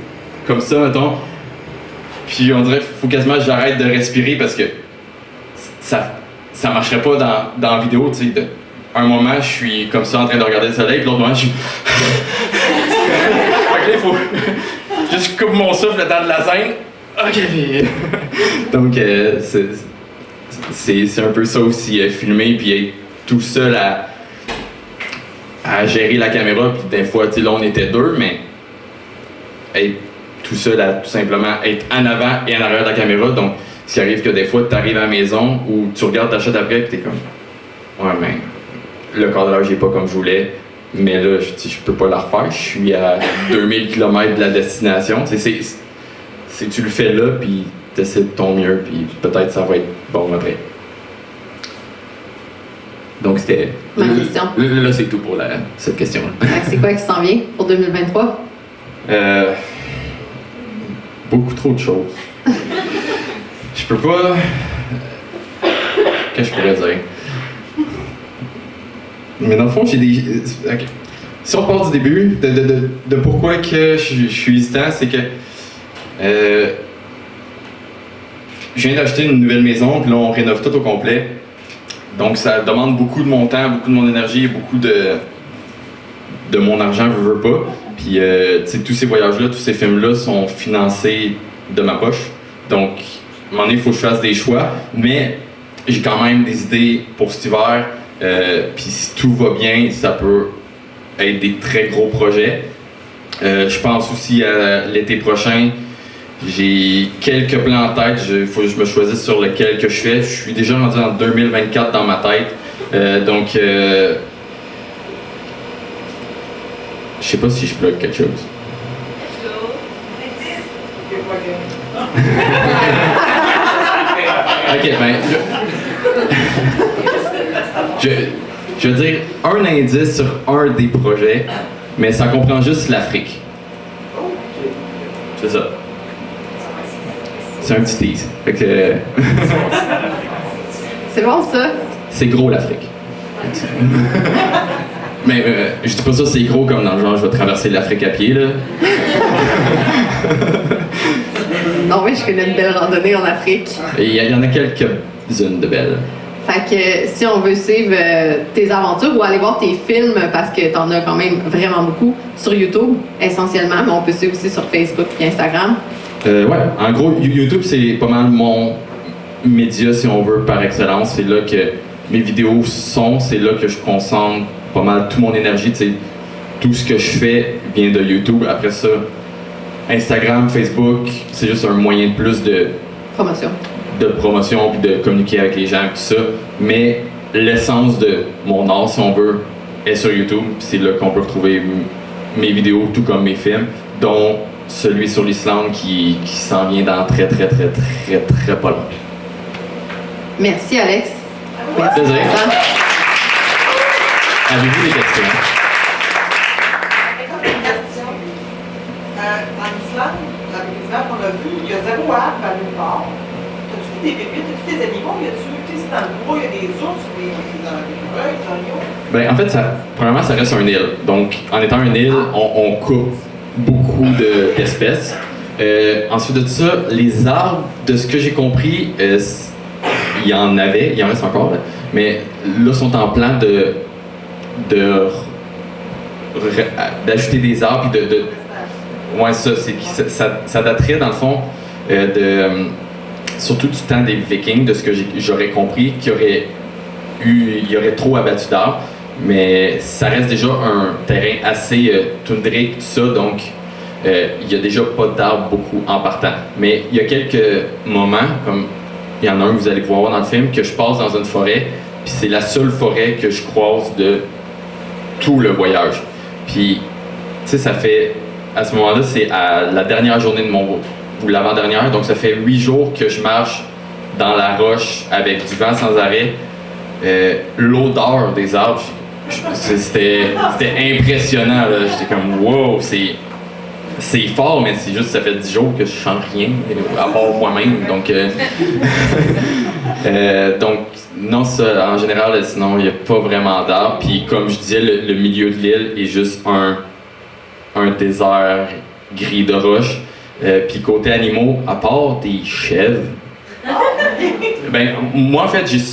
comme ça, mettons, puis on dirait qu'il faut quasiment que j'arrête de respirer parce que ça marcherait pas dans la vidéo, tu sais. Un moment, je suis comme ça en train de regarder le soleil, puis l'autre moment, je suis... Fait que là, il faut... Juste coupe mon souffle le temps de la scène. OK, puis... Donc, c'est un peu ça aussi, filmer, puis être tout seul à gérer la caméra, puis des fois, tu sais, là, on était deux, mais être tout seul à tout simplement être en avant et en arrière de la caméra. Donc, ce qui arrive que des fois, tu arrives à la maison ou tu regardes ta shot après, puis t'es comme... Ouais, mais le cadrage n'est pas comme je voulais, mais là, je peux pas la refaire. Je suis à 2000 km de la destination. C'est tu le fais là, puis t'essaies de ton mieux, puis peut-être ça va être bon après. Donc, c'était... Ma question. Là, c'est tout pour cette question-là. C'est quoi qui s'en vient pour 2023? Beaucoup trop de choses. Je peux pas... Qu'est-ce que je pourrais dire? Mais dans le fond, j'ai des... Okay. Si on part du début, de pourquoi que je suis hésitant, c'est que... je viens d'acheter une nouvelle maison, puis là, on rénove tout au complet. Donc, ça demande beaucoup de mon temps, beaucoup de mon énergie, beaucoup de mon argent, je veux pas. Puis, tous ces voyages-là, tous ces films-là sont financés de ma poche. Donc, à un moment donné, il faut que je fasse des choix. Mais j'ai quand même des idées pour cet hiver. Puis, si tout va bien, ça peut être des très gros projets. Je pense aussi à l'été prochain. J'ai quelques plans en tête, il faut que je me choisisse sur lequel que je fais. Je suis déjà rendu en 2024 dans ma tête. Donc, je sais pas si je plug quelque chose. Ok, ben, je veux dire un indice sur un des projets, mais ça comprend juste l'Afrique. C'est ça. C'est un petit tease. Fait que... C'est bon, ça? C'est gros, l'Afrique. Mais je dis pas ça, c'est gros comme dans le genre, je vais traverser l'Afrique à pied, là. Non, mais je connais une belle randonnée en Afrique. Il y en a quelques-unes de belles. Fait que si on veut suivre tes aventures ou aller voir tes films, parce que t'en as quand même vraiment beaucoup, sur YouTube, essentiellement, mais on peut suivre aussi sur Facebook et Instagram. Ouais, en gros, YouTube, c'est pas mal mon média, si on veut, par excellence. C'est là que mes vidéos sont, c'est là que je concentre pas mal toute mon énergie. T'sais, tout ce que je fais vient de YouTube. Après ça, Instagram, Facebook, c'est juste un moyen de plus de promotion puis de communiquer avec les gens et tout ça. Mais l'essence de mon art, si on veut, est sur YouTube. C'est là qu'on peut retrouver mes vidéos, tout comme mes films, dont celui sur l'Islande qui s'en vient dans très pas long. Merci, Alex. Merci. Plaisir. Avez-vous des questions? Ben, en fait, premièrement, ça reste un île. Donc, en étant une île, on coupe beaucoup d'espèces. Ensuite de ça, les arbres, de ce que j'ai compris, il y en avait, il y en reste encore, là, mais là, sont en plan d'ajouter des arbres et ouais, ça daterait dans le fond surtout du temps des Vikings, de ce que j'aurais compris, il y aurait trop abattu d'arbres, mais ça reste déjà un terrain assez toundrique, tout ça, donc il y a déjà pas d'arbres beaucoup en partant. Mais il y a quelques moments, comme il y en a un que vous allez voir dans le film, que je passe dans une forêt, puis c'est la seule forêt que je croise de tout le voyage. Puis, tu sais, ça fait, à ce moment-là, c'est à la dernière journée de mon ou l'avant-dernière, donc ça fait 8 jours que je marche dans la roche avec du vent sans arrêt. L'odeur des arbres, c'était impressionnant, là. J'étais comme, wow, c'est fort, mais c'est juste ça fait 10 jours que je chante rien, à part moi-même, donc... donc, non, ça, en général, sinon, il n'y a pas vraiment d'arbres. Puis, comme je disais, le milieu de l'île est juste un désert gris de roches. Puis, côté animaux, à part des chèvres, ben, moi, en fait, j'ai vu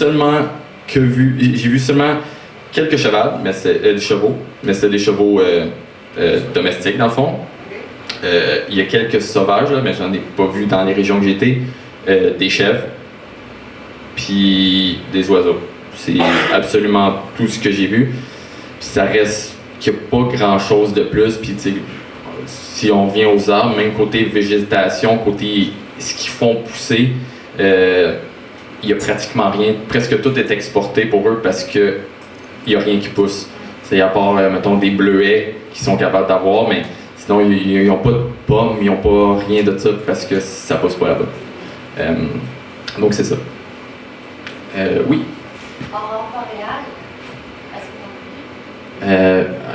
seulement quelques chevaux, mais c'est des chevaux domestiques, dans le fond. Il y a quelques sauvages, là, mais j'en ai pas vu dans les régions que j'étais. Des chèvres. Puis des oiseaux. C'est absolument tout ce que j'ai vu. Puis ça reste qu'il n'y a pas grand-chose de plus. Puis si on revient aux arbres, même côté végétation, côté ce qu'ils font pousser, il n'y a pratiquement rien. Presque tout est exporté pour eux parce qu'il n'y a rien qui pousse. C'est à part, mettons, des bleuets qu'ils sont capables d'avoir, mais sinon, ils n'ont pas de pommes, ils n'ont pas rien de ça parce que ça pousse pas là-bas. Donc c'est ça. Oui. Aurore boréale, est-ce que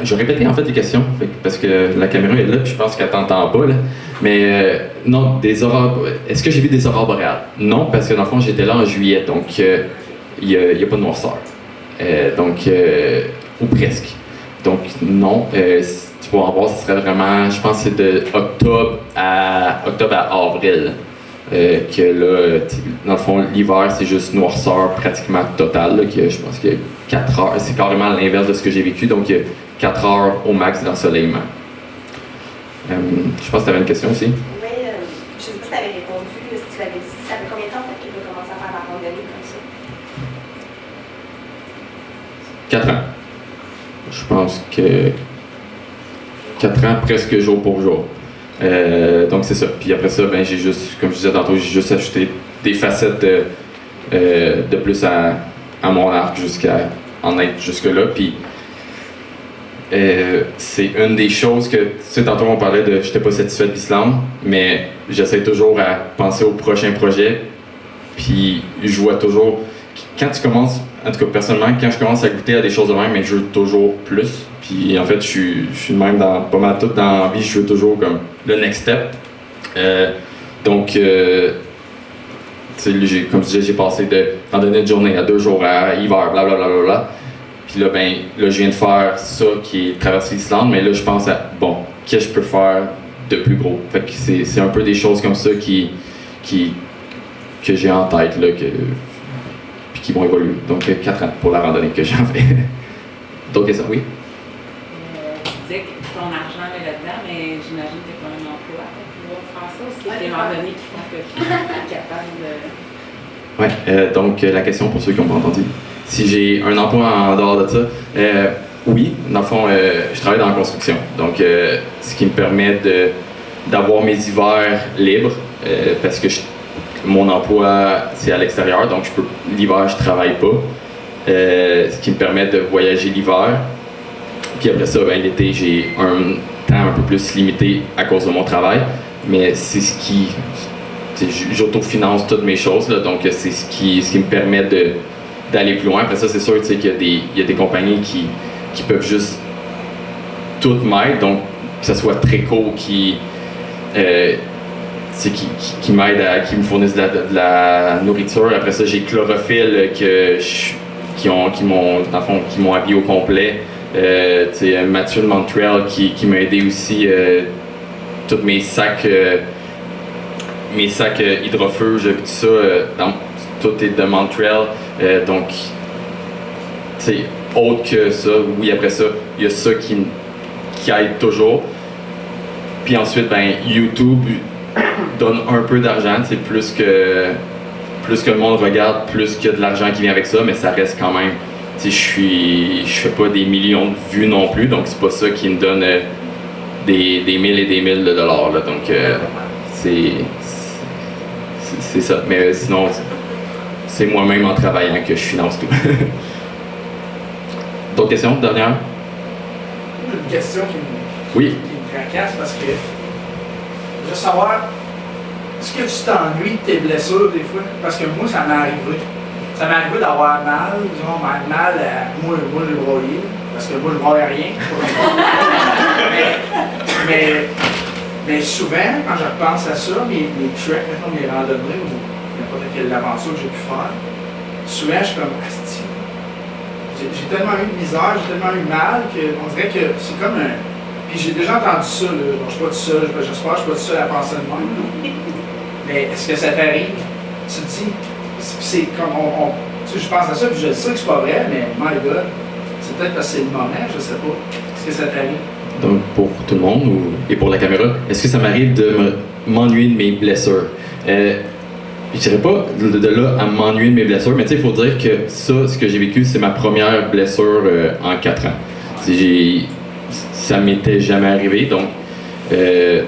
je vais répéter en fait les questions parce que la caméra est là puis je pense qu'elle t'entend pas là. Mais non, des aurores. Est-ce que j'ai vu des aurores boréales? Non, parce que dans le fond j'étais là en juillet, donc il y a pas de noirceur. Ou presque. Donc non. Si tu peux en voir, ce serait vraiment, je pense que c'est de octobre à avril. Que là, dans le fond, l'hiver, c'est juste noirceur pratiquement totale. Là, je pense qu'il y a 4 heures. C'est carrément l'inverse de ce que j'ai vécu. Donc, il y a 4 heures au max d'ensoleillement. Je pense que tu avais une question aussi. Oui, je ne sais pas si tu avais répondu, si tu l'avais dit. Ça fait combien de temps que tu as commencé à faire la randonnée comme ça? 4 ans. Je pense que 4 ans, presque jour pour jour. Donc c'est ça. Puis après ça, ben, j'ai juste, comme je disais tantôt, j'ai juste ajouté des facettes de plus à mon arc jusqu'à en être jusque-là. Puis c'est une des choses que, tu sais, tantôt on parlait de j'étais pas satisfait de l'Islande, mais j'essaie toujours à penser au prochain projet. Puis je vois toujours, quand tu commences, en tout cas personnellement, quand je commence à goûter à des choses de même, mais je veux toujours plus. Puis en fait, je suis de même dans pas mal tout dans la vie, je veux toujours comme le next step. Donc, comme je disais, j'ai passé de randonnée de journée à 2 jours à hiver, blablabla. Puis là, ben, là, je viens de faire ça qui est traverser l'Islande, mais là, je pense à, bon, qu'est-ce que je peux faire de plus gros? Fait que c'est un peu des choses comme ça que j'ai en tête, là, puis qui vont évoluer. Donc, 4 ans pour la randonnée que j'en fais. D'autres questions? Oui? Tu disais que ton argent est là-dedans, mais j'imagine que tu as un emploi pour pouvoir faire ça. C'est des randonnées qui font que tu es capable de... Oui, donc la question pour ceux qui n'ont pas entendu. Si j'ai un emploi en dehors de ça, oui, dans le fond, je travaille dans la construction. Donc, ce qui me permet d'avoir mes hivers libres, parce que mon emploi, c'est à l'extérieur, donc l'hiver, je travaille pas. Ce qui me permet de voyager l'hiver. Puis après ça, ben, l'été, j'ai un temps un peu plus limité à cause de mon travail. Mais c'est ce qui... J'autofinance toutes mes choses, là, donc c'est ce qui me permet d'aller plus loin. Après ça, c'est sûr qu'il y a des compagnies qui peuvent juste tout m'aider, donc que ce soit Tréco qui m'aide qui me fournissent de la nourriture. Après ça, j'ai Chlorophylle que qui m'ont habillé au complet. Mathieu de Montréal qui m'a aidé aussi. Tous mes sacs hydrofuge, tout ça, tout est de Montréal. Donc, autre que ça, oui, après ça, il y a ça qui aide toujours. Puis ensuite, YouTube donne un peu d'argent, plus que le monde regarde, plus qu'il y a de l'argent qui vient avec ça, mais ça reste quand même, je fais pas des millions de vues non plus, donc c'est pas ça qui me donne des mille et des mille de dollars, là, donc c'est ça, mais sinon, c'est moi-même en travaillant que je finance tout. D'autres questions, dernière? Une question qui me tracasse parce que je veux savoir, est-ce que tu t'ennuies de tes blessures des fois? Parce que moi, ça m'est arrivé. Ça m'est arrivé d'avoir mal, disons, mal à moi le broyer, parce que moi, je ne broye rien. mais souvent, quand je repense à ça, mes treks, mettons, mes randonnées ou n'importe quelle aventure que j'ai pu faire, souvent, je suis comme, asti, j'ai tellement eu de misère, j'ai tellement eu mal qu'on dirait que c'est comme un... Puis j'ai déjà entendu ça, là. Bon, je suis pas tout seul, j'espère que je suis pas tout seul à penser de même. Mais est-ce que ça t'arrive? Tu te dis, c'est comme tu sais, je pense à ça, puis je sais que c'est pas vrai, mais my God, c'est peut-être parce que c'est le moment, je sais pas. Est-ce que ça t'arrive? Donc, pour tout le monde et pour la caméra, est-ce que ça m'arrive de m'ennuyer de mes blessures? Je dirais pas de là à m'ennuyer de mes blessures, mais tu sais, il faut dire que ça, ce que j'ai vécu, c'est ma première blessure en 4 ans. Ça m'était jamais arrivé, donc je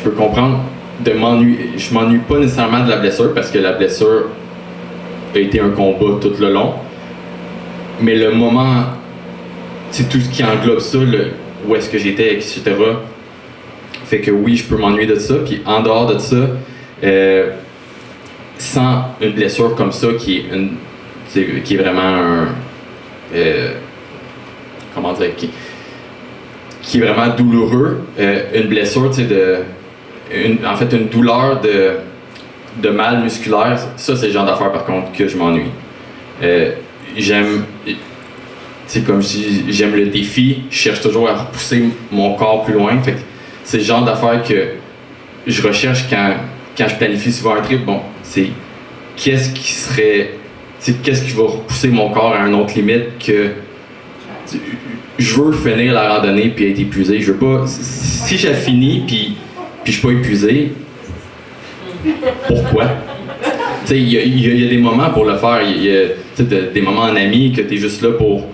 peux comprendre de m'ennuyer. Je m'ennuie pas nécessairement de la blessure parce que la blessure a été un combat tout le long, mais le moment, c'est tout ce qui englobe ça, où est-ce que j'étais, etc. Fait que oui, je peux m'ennuyer de ça, puis en dehors de ça, sans une blessure comme ça qui est vraiment comment dire, qui est vraiment douloureux, une blessure, tu sais, en fait une douleur de mal musculaire, ça c'est le genre d'affaire par contre que je m'ennuie. J'aime, c'est comme si j'aime le défi, je cherche toujours à repousser mon corps plus loin, fait que c'est le genre d'affaire que je recherche quand je planifie souvent un trip. Bon, c'est qu'est-ce qui va repousser mon corps à une autre limite que je veux finir la randonnée puis être épuisé. Je veux pas, si j'ai fini puis je suis pas épuisé, pourquoi? Tu sais, il y a des moments pour le faire. Il y a des moments en amis que tu es juste là pour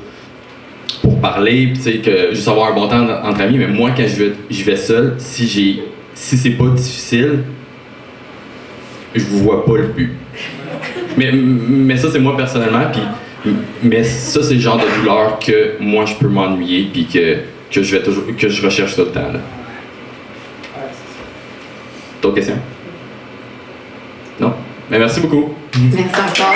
parler, tu sais, que juste avoir un bon temps entre amis. Mais moi, quand je vais seul, si c'est pas difficile, je vous vois pas le but. Mais ça, c'est moi personnellement. Mais ça, c'est le genre de douleur que moi, je peux m'ennuyer puis que je recherche tout le temps. Là. D'autres questions? Non? Mais merci beaucoup. Merci encore.